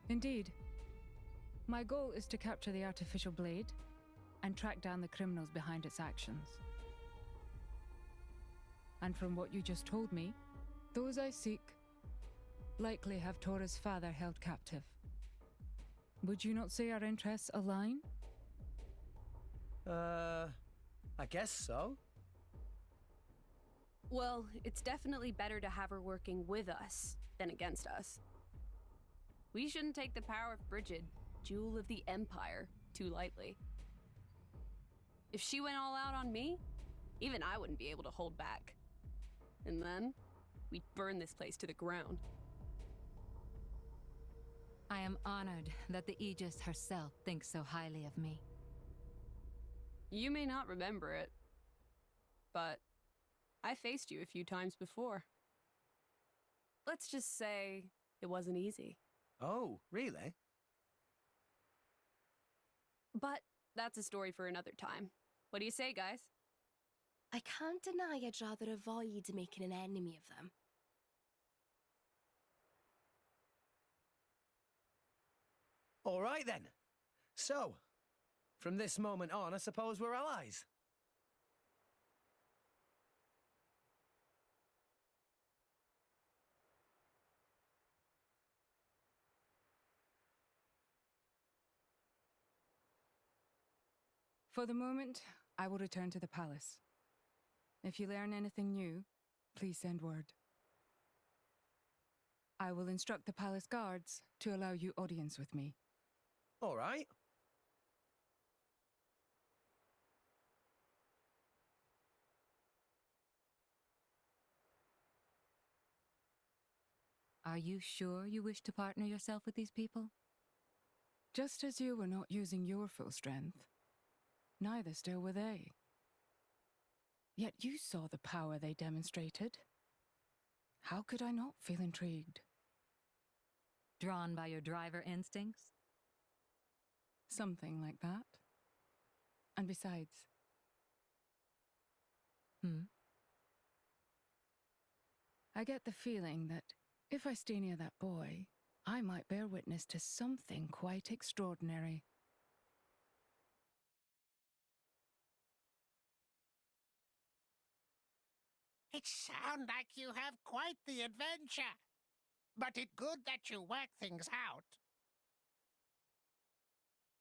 Indeed. My goal is to capture the artificial blade and track down the criminals behind its actions. And from what you just told me, those I seek likely have Tora's father held captive. Would you not say our interests align? I guess so. Well, it's definitely better to have her working with us than against us. We shouldn't take the power of Brigid, Jewel of the Empire, too lightly. If she went all out on me, even I wouldn't be able to hold back. And then, we'd burn this place to the ground. I am honored that the Aegis herself thinks so highly of me. You may not remember it, but I faced you a few times before. Let's just say it wasn't easy. Oh, really? But that's a story for another time. What do you say, guys? I can't deny I'd rather avoid making an enemy of them. All right then. So, from this moment on, I suppose we're allies. For the moment, I will return to the palace. If you learn anything new, please send word. I will instruct the palace guards to allow you audience with me. All right. Are you sure you wish to partner yourself with these people? Just as you were not using your full strength, neither still were they. Yet you saw the power they demonstrated. How could I not feel intrigued? Drawn by your driver instincts? Something like that. And besides... I get the feeling that if I stay near that boy, I might bear witness to something quite extraordinary. It sounds like you have quite the adventure. But it's good that you work things out.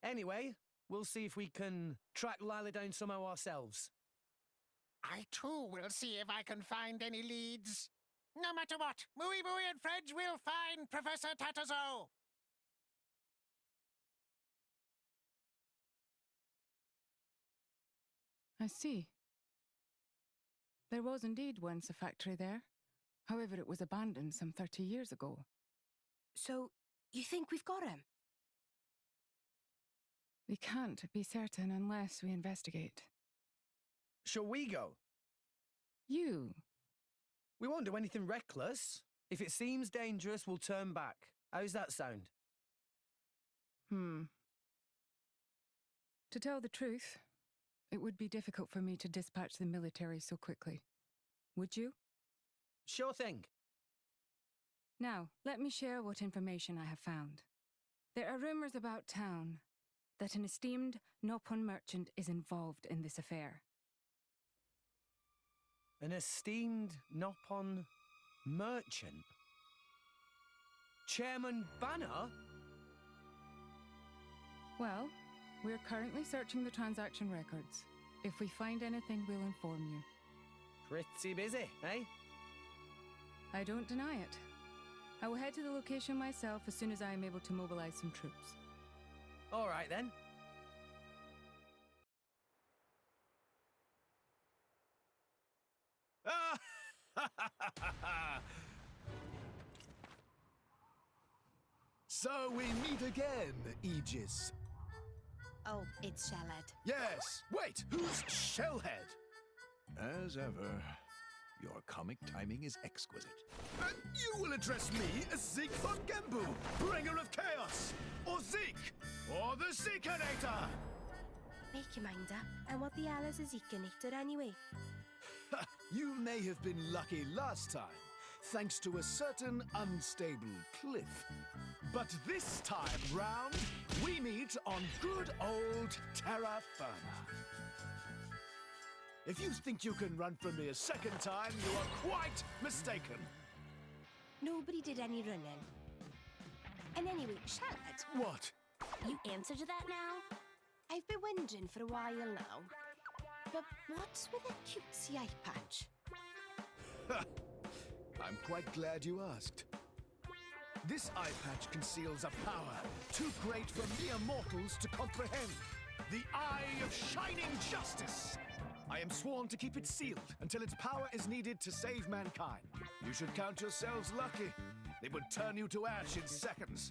Anyway, we'll see if we can track Lila down somehow ourselves. I too will see if I can find any leads. No matter what, Mooey Mooey and friends will find Professor Tatazo. I see. There was indeed once a factory there. However, it was abandoned some 30 years ago. So, you think we've got him? We can't be certain unless we investigate. Shall we go? You? We won't do anything reckless. If it seems dangerous, we'll turn back. How's that sound? To tell the truth, it would be difficult for me to dispatch the military so quickly. Would you? Sure thing. Now, let me share what information I have found. There are rumors about town that an esteemed Nopon merchant is involved in this affair. An esteemed Nopon merchant? Chairman Banner? Well, we're currently searching the transaction records. If we find anything, we'll inform you. Pretty busy, eh? I don't deny it. I will head to the location myself as soon as I am able to mobilize some troops. All right, then. So we meet again, Aegis. Oh, it's Shellhead. Yes! Wait, who's Shellhead? As ever, your comic timing is exquisite. And you will address me as Zeke von Gembu, bringer of chaos, or Zeke, or the Zeekinator! Make your mind up. And what the hell is a Zeekinator anyway? You may have been lucky last time, thanks to a certain unstable cliff. But this time round, we meet on good old terra firma. If you think you can run from me a second time, you are quite mistaken. Nobody did any running. And anyway, Shellhead. What? You answer to that now? I've been wondering for a while now. But what's with a cutesy eye patch? I'm quite glad you asked. This eye patch conceals a power too great for mere mortals to comprehend. The Eye of Shining Justice. I am sworn to keep it sealed until its power is needed to save mankind. You should count yourselves lucky. It would turn you to ash in seconds.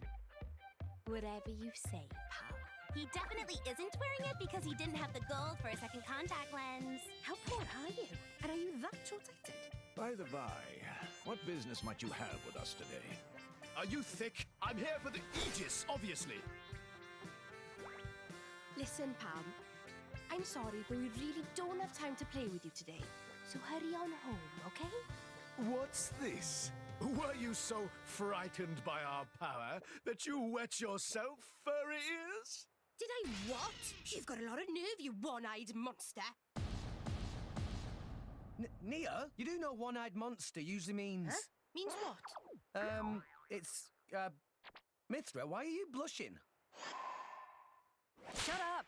Whatever you say, pal. He definitely isn't wearing it because he didn't have the gold for a second contact lens. How poor are you? And are you that short-sighted? By the by, what business might you have with us today? Are you thick? I'm here for the Aegis, obviously. Listen, Pam. I'm sorry, but we really don't have time to play with you today. So hurry on home, okay? What's this? Were you so frightened by our power that you wet yourself, furry ears? Did I what? You've got a lot of nerve, you one-eyed monster. Nia, you do know one-eyed monster usually means... Huh? Means what? It's, Mithra, why are you blushing? Shut up!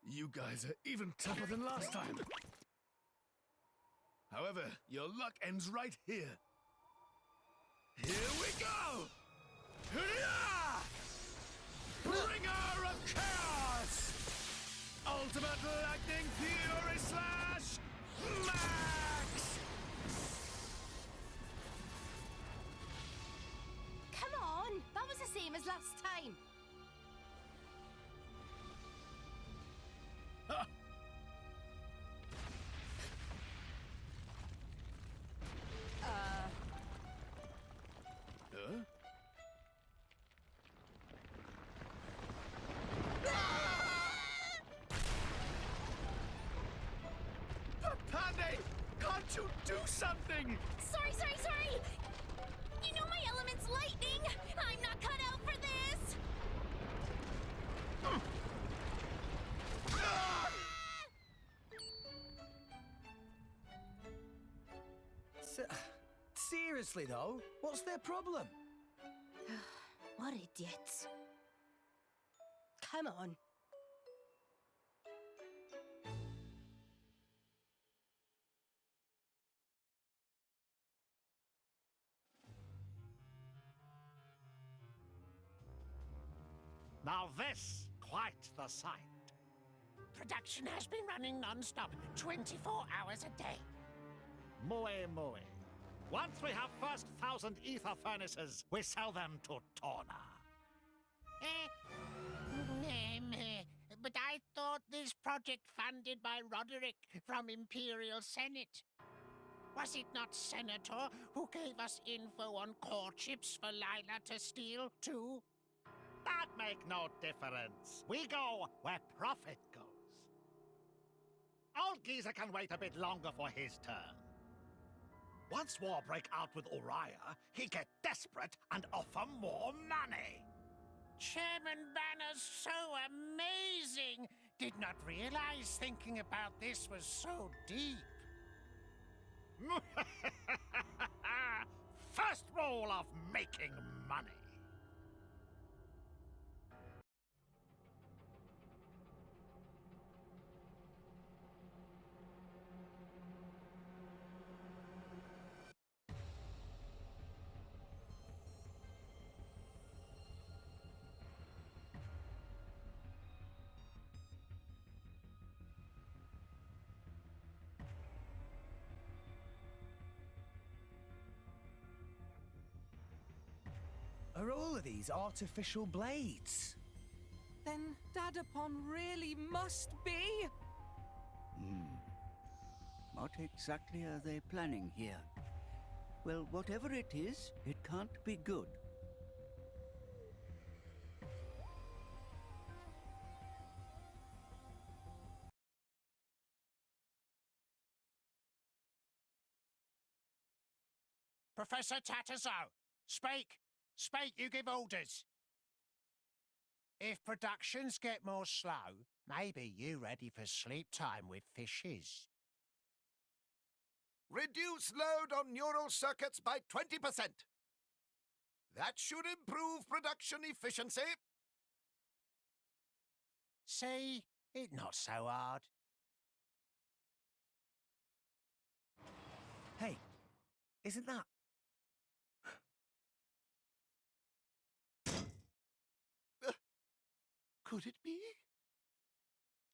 You guys are even tougher than last time. However, your luck ends right here. Here we go! Hurrah! Bringer of Chaos! Ultimate Lightning Fury Slash Max! Come on! That was the same as last time. Huh? Papande! Can't you do something? Sorry! You know my element's lightning! I'm not cut out for this! Seriously, though, what's their problem? What idiots. Come on. Now this, quite the sight. Production has been running non-stop, 24 hours a day. Moe. Once we have first 1,000 ether furnaces, we sell them to Torna. But I thought this project funded by Roderick from Imperial Senate. Was it not Senator who gave us info on core chips for Lila to steal, too? That make no difference. We go where profit goes. Old geezer can wait a bit longer for his turn. Once war break out with Uriah, he get desperate and offer more money. Chairman Banner's so amazing. Did not realize thinking about this was so deep. First rule of making money. Are all of these artificial blades? Then Dadapon really must be... What exactly are they planning here? Well, whatever it is, it can't be good. Professor Tatterzo, speak! Speak, you give orders. If productions get more slow, maybe you ready for sleep time with fishes. Reduce load on neural circuits by 20%. That should improve production efficiency. See? It's not so hard. Hey, isn't that... Could it be?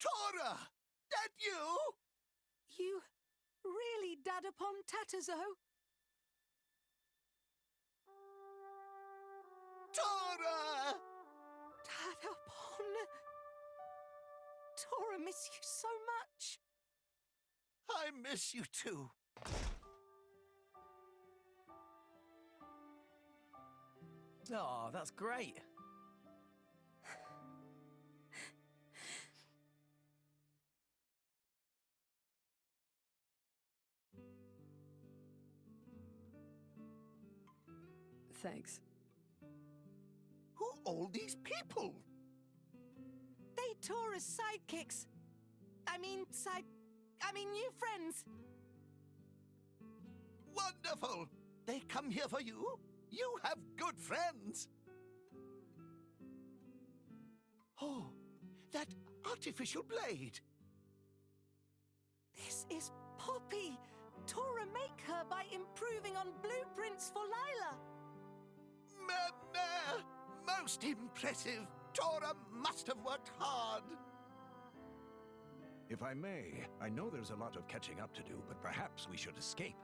Tora! That you? You really dad upon Tatazo? Tora! Dad upon... Tora, miss you so much. I miss you too. Oh, that's great. Thanks. Who all these people? They Tora's sidekicks. I mean new friends. Wonderful! They come here for you? You have good friends. Oh, that artificial blade. This is Poppy. Tora make her by improving on blueprints for Lila. Most impressive. Tora must have worked hard. If I may, I know there's a lot of catching up to do, but perhaps we should escape.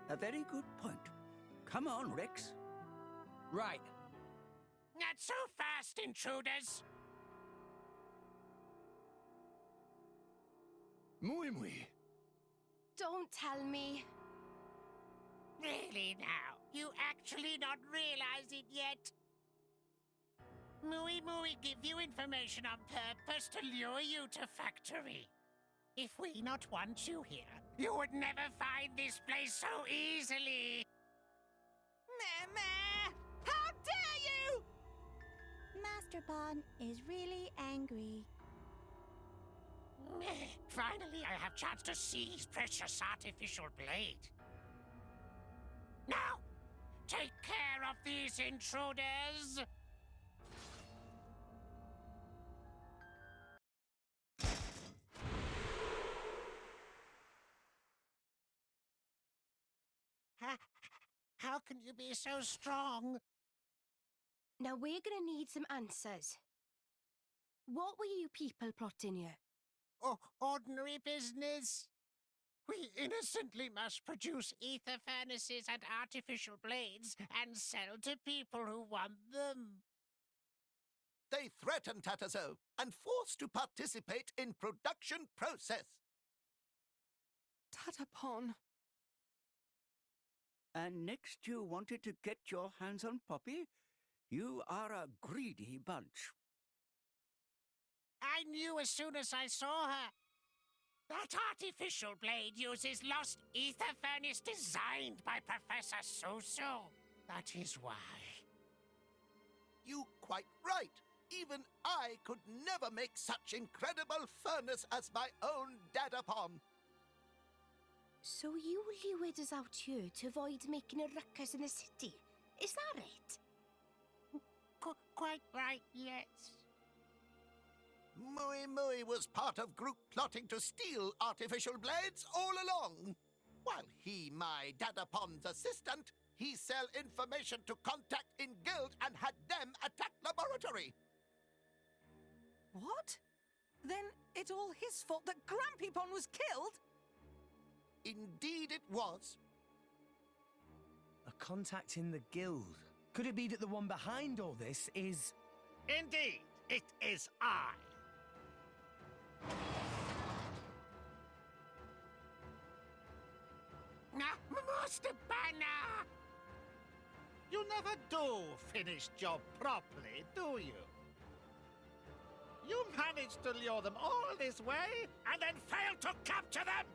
A very good point. Come on, Rex. Right. Not so fast, intruders. Muy muy. Don't tell me. Really now? You actually not realize it yet? Muy give you information on purpose to lure you to factory. If we not want you here, you would never find this place so easily. Meh! How dare you! Master Bon is really angry. Finally, I have chance to see his precious artificial blade. Now, take care of these intruders. How can you be so strong? Now we're gonna need some answers. What were you people plotting here? Oh, ordinary business. We innocently must produce ether furnaces and artificial blades and sell to people who want them. They threaten Tatazo and force to participate in production process. Tatapon. And next you wanted to get your hands on Poppy? You are a greedy bunch. I knew as soon as I saw her. That artificial blade uses lost ether furnace designed by Professor Susu. That is why. You quite right. Even I could never make such incredible furnace as my own Dadapon. So you lured us out here to avoid making a ruckus in the city. Is that it? Quite right, yes. Muy was part of group plotting to steal artificial blades all along. While he, my Dadapon's assistant, he sell information to contact in guild and had them attack laboratory. What? Then it's all his fault that Grampypon was killed? Indeed it was. A contact in the guild. Could it be that the one behind all this is... Indeed, it is I. Master Banner! You never do finish job properly, do you? You managed to lure them all this way and then failed to capture them!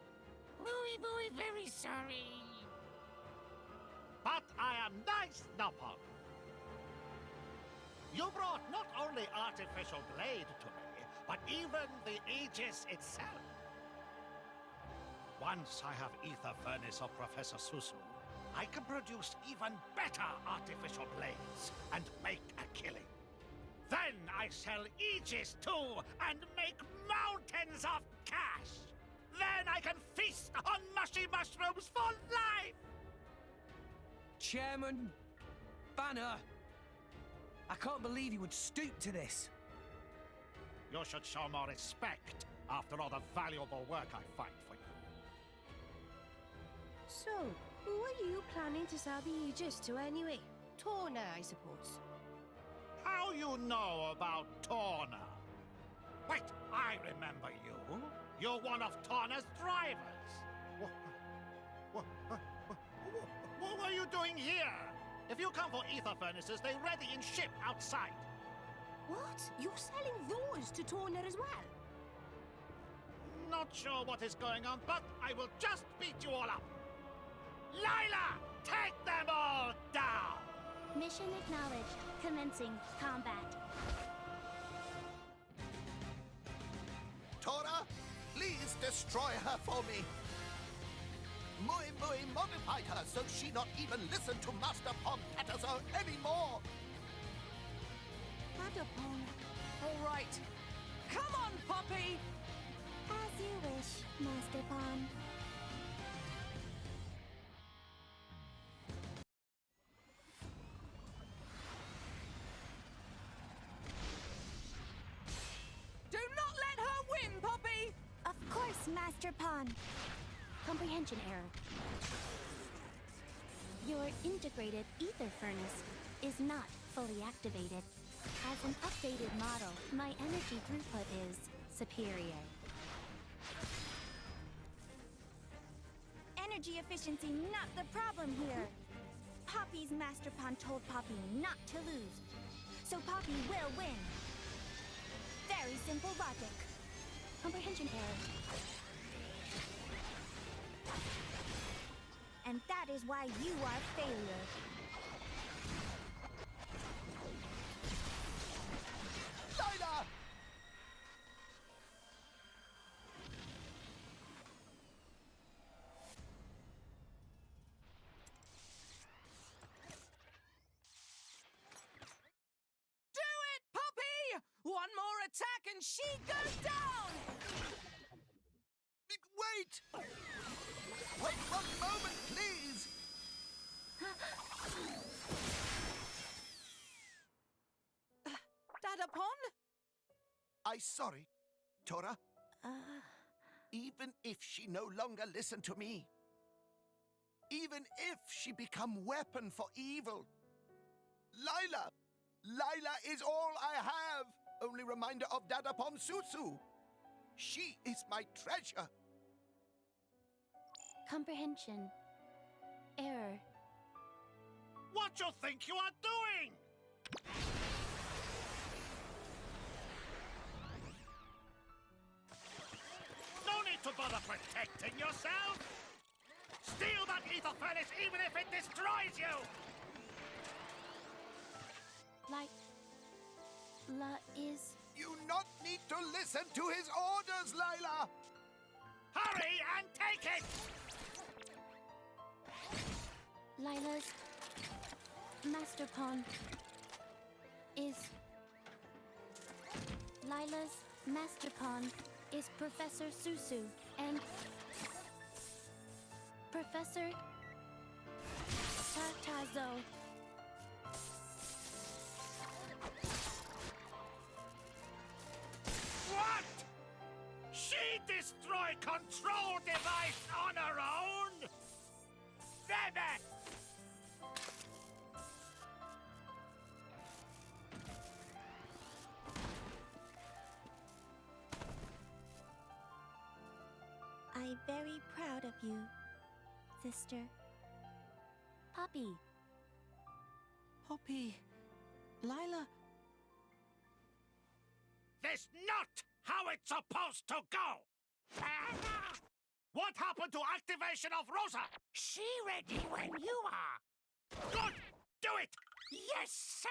Muy very sorry. But I am nice, Nopon. You brought not only artificial blade to me, but even the Aegis itself. Once I have ether furnace of Professor Susu, I can produce even better artificial blades and make a killing. Then I sell Aegis too and make mountains of cash. Then I can feast on mushrooms sushi mushrooms for life! Chairman Banner, I can't believe you would stoop to this. You should show more respect after all the valuable work I find for you. So, who are you planning to sell the Aegis to anyway? Torna, I suppose. How you know about Torna? Wait, I remember you. You're one of Torna's drivers. What were you doing here? If you come for ether furnaces, they're ready in ship outside. What? You're selling those to Torna as well? Not sure what is going on, but I will just beat you all up. Lila, take them all down! Mission acknowledged. Commencing combat. Tora, please destroy her for me. Mui modified her so she not even listen to Master Pompetter anymore. Adapon. All right. Come on, Poppy! As you wish, Master Pom. Do not let her win, Poppy! Of course, Master Pom. Comprehension error. Your integrated ether furnace is not fully activated. As an updated model, my energy throughput is superior. Energy efficiency not the problem here. Poppy's Master Pom told Poppy not to lose, so Poppy will win. Very simple logic. Comprehension error. And that is why you are failure. Lila! Do it, Poppy! One more attack and she goes down! Wait! Wait 1 moment, please! Dadapon? I sorry, Tora. Even if she no longer listen to me, even if she become weapon for evil, Lila is all I have. Only reminder of Dadapon Susu. She is my treasure. Comprehension error. What you think you are doing? No need to bother protecting yourself! Steal that ether furnace even if it destroys you! Lila is... You not need to listen to his orders, Lila! Hurry and take it! Lila's Master Pom is... Lila's Master Pom is Professor Susu and... Professor... Tartazo. What? She destroyed control device on her own? Damn it! I'm very proud of you, sister. Poppy. Poppy. Lila. This not how it's supposed to go! What happened to activation of Rosa? She ready when you are. Good! Do it! Yes, sir!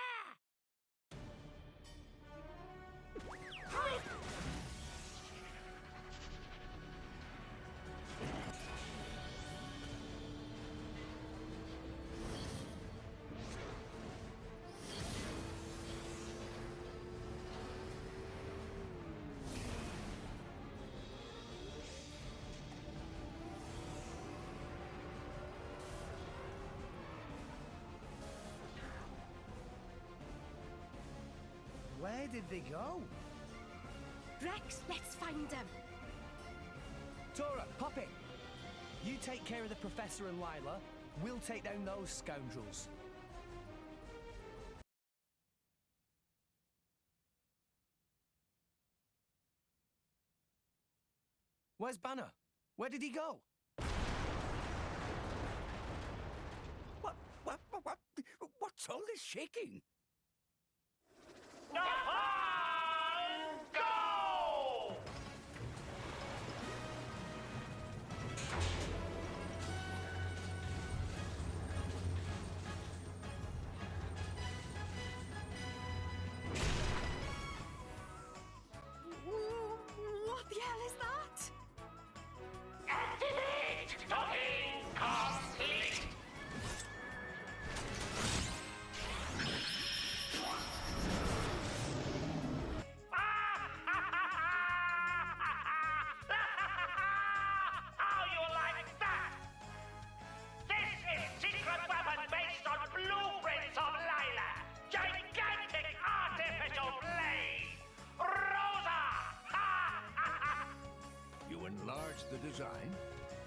Where did they go? Rex, let's find them. Tora, Poppy, you take care of the Professor and Lila. We'll take down those scoundrels. Where's Banner? Where did he go? What's all this shaking? Go! What the hell is that? Activate! Docking complete! How you like that? This is secret weapon based on blueprints of Lila. Gigantic artificial blade. Rosa! You enlarged the design?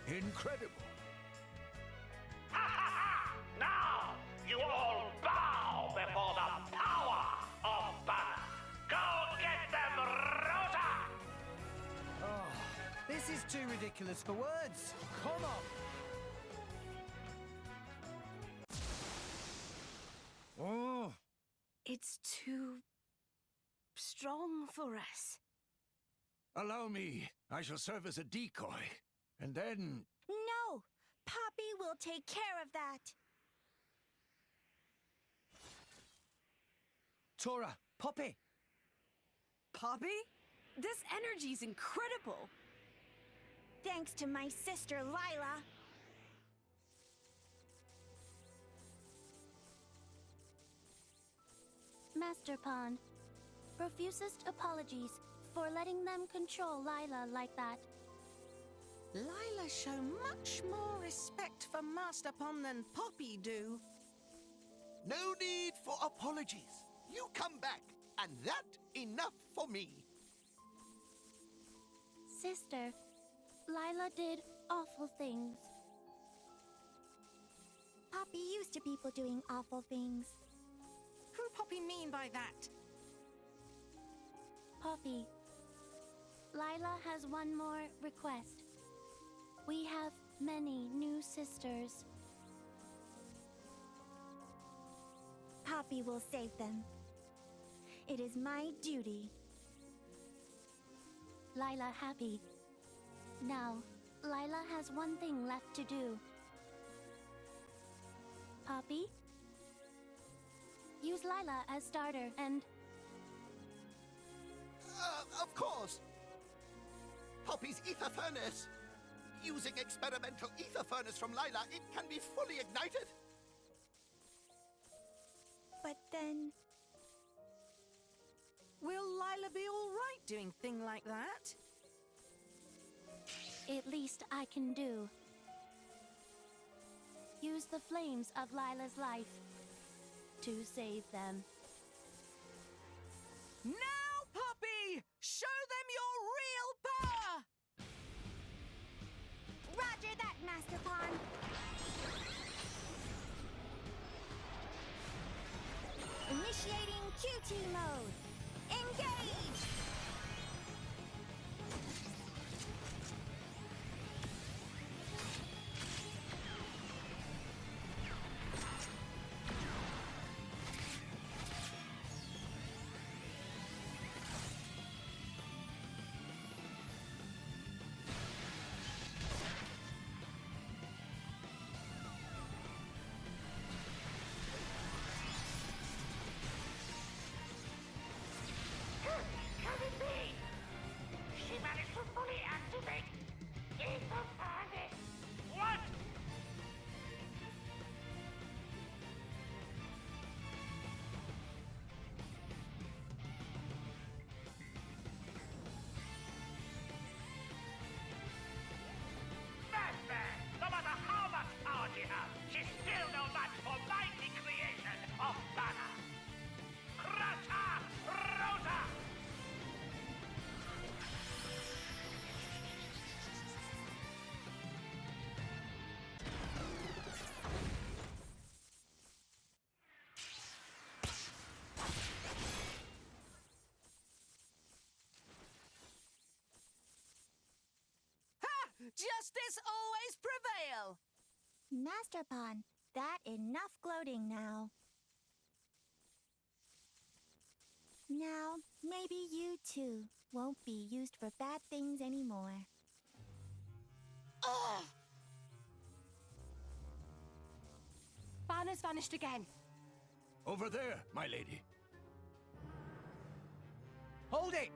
Incredible. Now you all bow before the power of Banner. Go get them, Rosa! Oh, this is too ridiculous for words. Come on. Oh. It's too strong for us. Allow me. I shall serve as a decoy. And then... No! Poppy will take care of that. Tora, Poppy. Poppy? This energy's incredible. Thanks to my sister Lila. Master Pawn, profusest apologies for letting them control Lila like that. Lila show much more respect for Master Pawn than Poppy do. No need for apologies. You come back, and that enough for me. Sister, Lila did awful things. Poppy used to people doing awful things. Who Poppy mean by that? Poppy, Lila has one more request. We have many new sisters. Poppy will save them. It is my duty. Lila happy. Now, Lila has one thing left to do. Poppy? Use Lila as starter and... Of course. Poppy's ether furnace. Using experimental ether furnace from Lila, it can be fully ignited. But then... Will Lila be all right doing thing like that? At least I can do. Use the flames of Lila's life to save them. Now, Poppy! Show them your real power! Roger that, Master Pawn. Initiating QT mode. Engage! justice always prevail! Master Pawn, that enough gloating now. Now, maybe you too won't be used for bad things anymore. Ugh! Banner's vanished again. Over there, my lady. Hold it!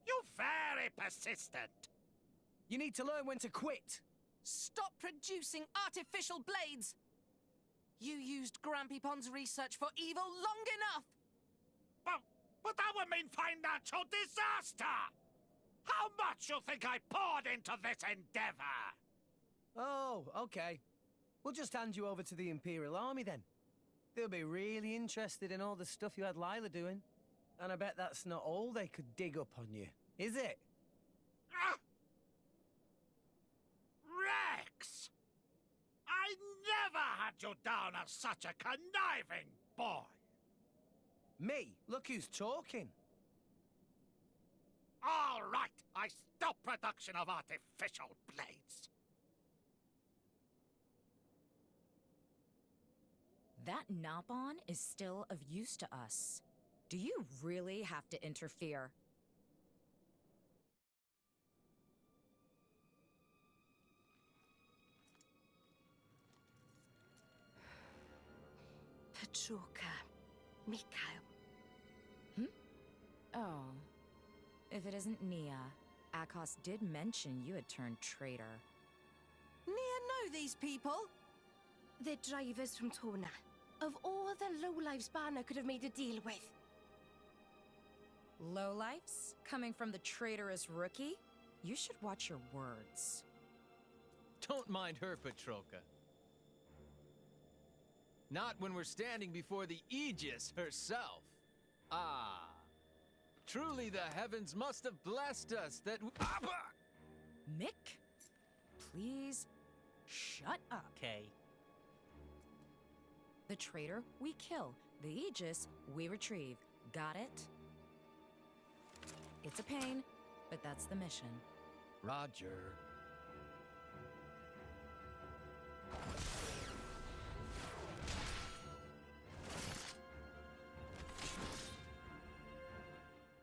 You very persistent. You need to learn when to quit. Stop producing artificial blades! You used Grampy Pond's research for evil long enough! But that would mean financial disaster! How much you think I poured into this endeavor? Oh, okay. We'll just hand you over to the Imperial Army then. They'll be really interested in all the stuff you had Lila doing. And I bet that's not all they could dig up on you, is it? Rex! I never had you down as such a conniving boy! Me? Look who's talking. All right, I stop production of artificial blades. That Nabon is still of use to us. Do you really have to interfere? Petroka, Mikhail. Oh. If it isn't Nia, Akos did mention you had turned traitor. Nia know these people? They're drivers from Tona. Of all the lowlifes Banner could have made a deal with. Lowlifes? Coming from the traitorous rookie? You should watch your words. Don't mind her, Petroka. Not when we're standing before the Aegis herself. Ah. Truly the heavens must have blessed us that Mick? Please, shut up. Okay. The traitor, we kill. The Aegis, we retrieve. Got it? It's a pain, but that's the mission. Roger.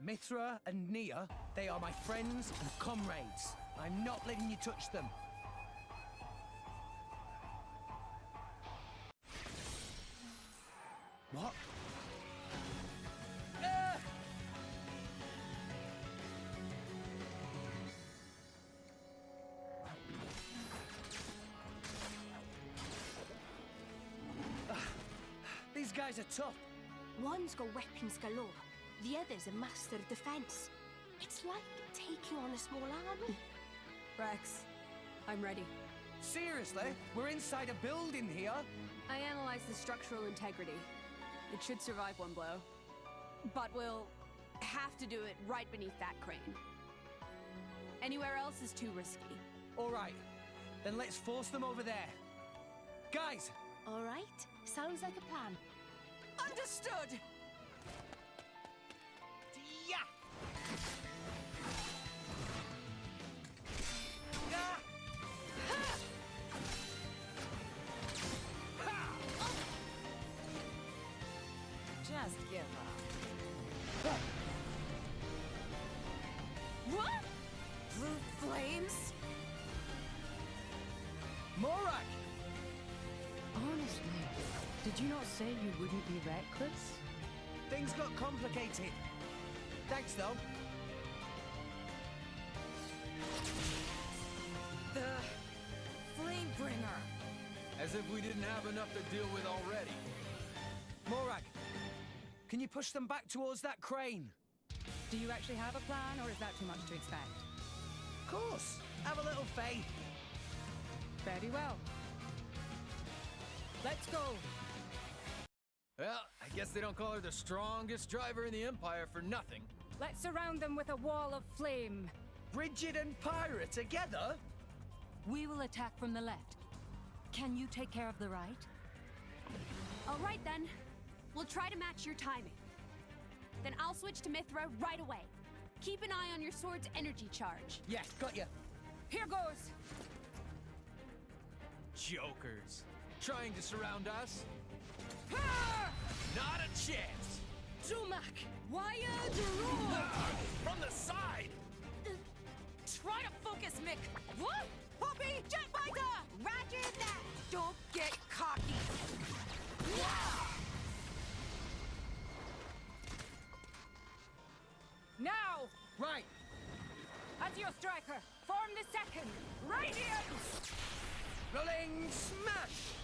Mithra and Nia, they are my friends and comrades. I'm not letting you touch them. What? These guys are tough. One's got weapons galore. The other's a master of defense. It's like taking on a small army. Rex, I'm ready. Seriously? We're inside a building here? I analyzed the structural integrity. It should survive one blow. But we'll have to do it right beneath that crane. Anywhere else is too risky. All right. Then let's force them over there. Guys! All right. Sounds like a plan. Understood! Just give up. What? Blue flames? Morak! Honestly, did you not say you wouldn't be reckless? Things got complicated. Thanks, though. The Flamebringer. As if we didn't have enough to deal with already. Morak, can you push them back towards that crane? Do you actually have a plan, or is that too much to expect? Of course. Have a little faith. Very well. Let's go. Well, I guess they don't call her the strongest driver in the Empire for nothing. Let's surround them with a wall of flame. Bridget and Pyra together? We will attack from the left. Can you take care of the right? All right, then. We'll try to match your timing. Then I'll switch to Mithra right away. Keep an eye on your sword's energy charge. Yeah, got you. Here goes! Jokers. Trying to surround us? Ah! Not a chance! Zumak! Wired roar! From the side! Try to focus, Mick! What? Poppy! Jetbiter! Roger that! Don't get cocky! Now! Right! As your striker, form the second! Radiance! Rolling smash!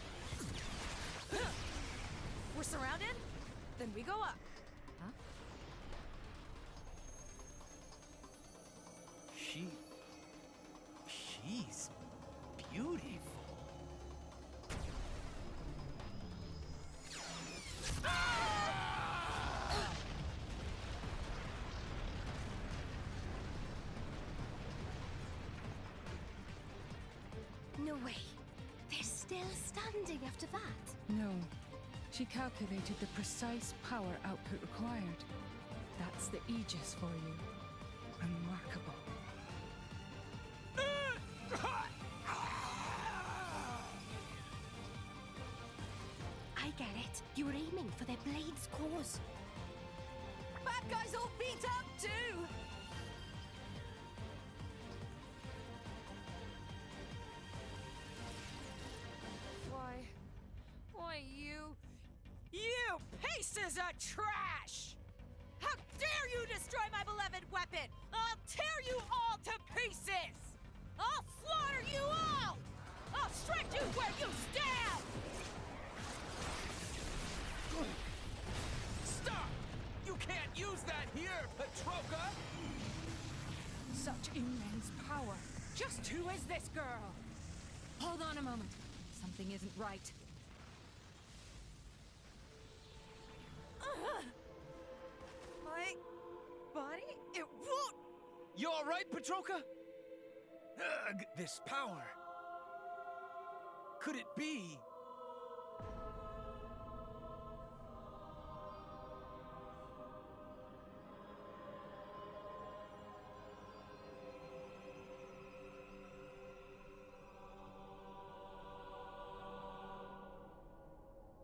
We're surrounded? Then we go up. Huh? She's beautiful. No way. They're still standing after that. No. She calculated the precise power output required. That's the Aegis for you. Remarkable. I get it. You were aiming for their blade's cause. Bad guys all beat up too! Why you pieces of trash! How dare you destroy my beloved weapon! I'll tear you all to pieces! I'll slaughter you all! I'll shred you where you stand! Stop! You can't use that here, Petroka! Such immense power. Just who is this girl? Hold on a moment. Something isn't right. My body? It won't... You alright, Petroka? Ugh, this power. Could it be?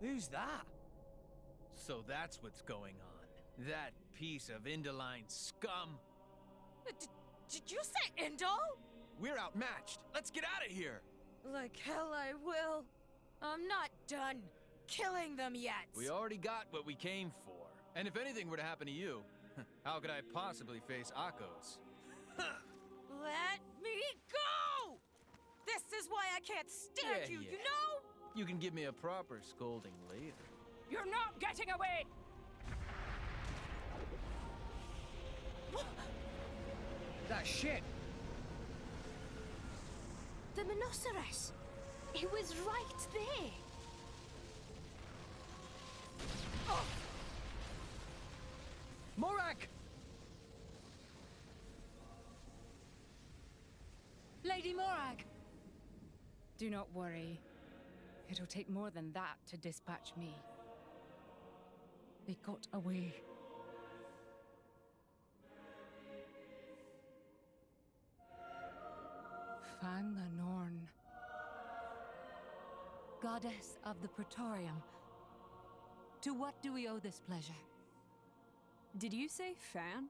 Who's that? So that's what's going on. That piece of Indoline scum. Did you say Indol? We're outmatched. Let's get out of here. Like hell I will. I'm not done killing them yet. We already got what we came for. And if anything were to happen to you, how could I possibly face Akos? Let me go! This is why I can't stand you, Yeah. you know? You can give me a proper scolding later. You're not getting away! That shit! The Monoceros. It was right there. Oh. Morag! Lady Morag! Do not worry. It'll take more than that to dispatch me. They got away. Fan the Norn. Goddess of the Praetorium. To what do we owe this pleasure? Did you say fan?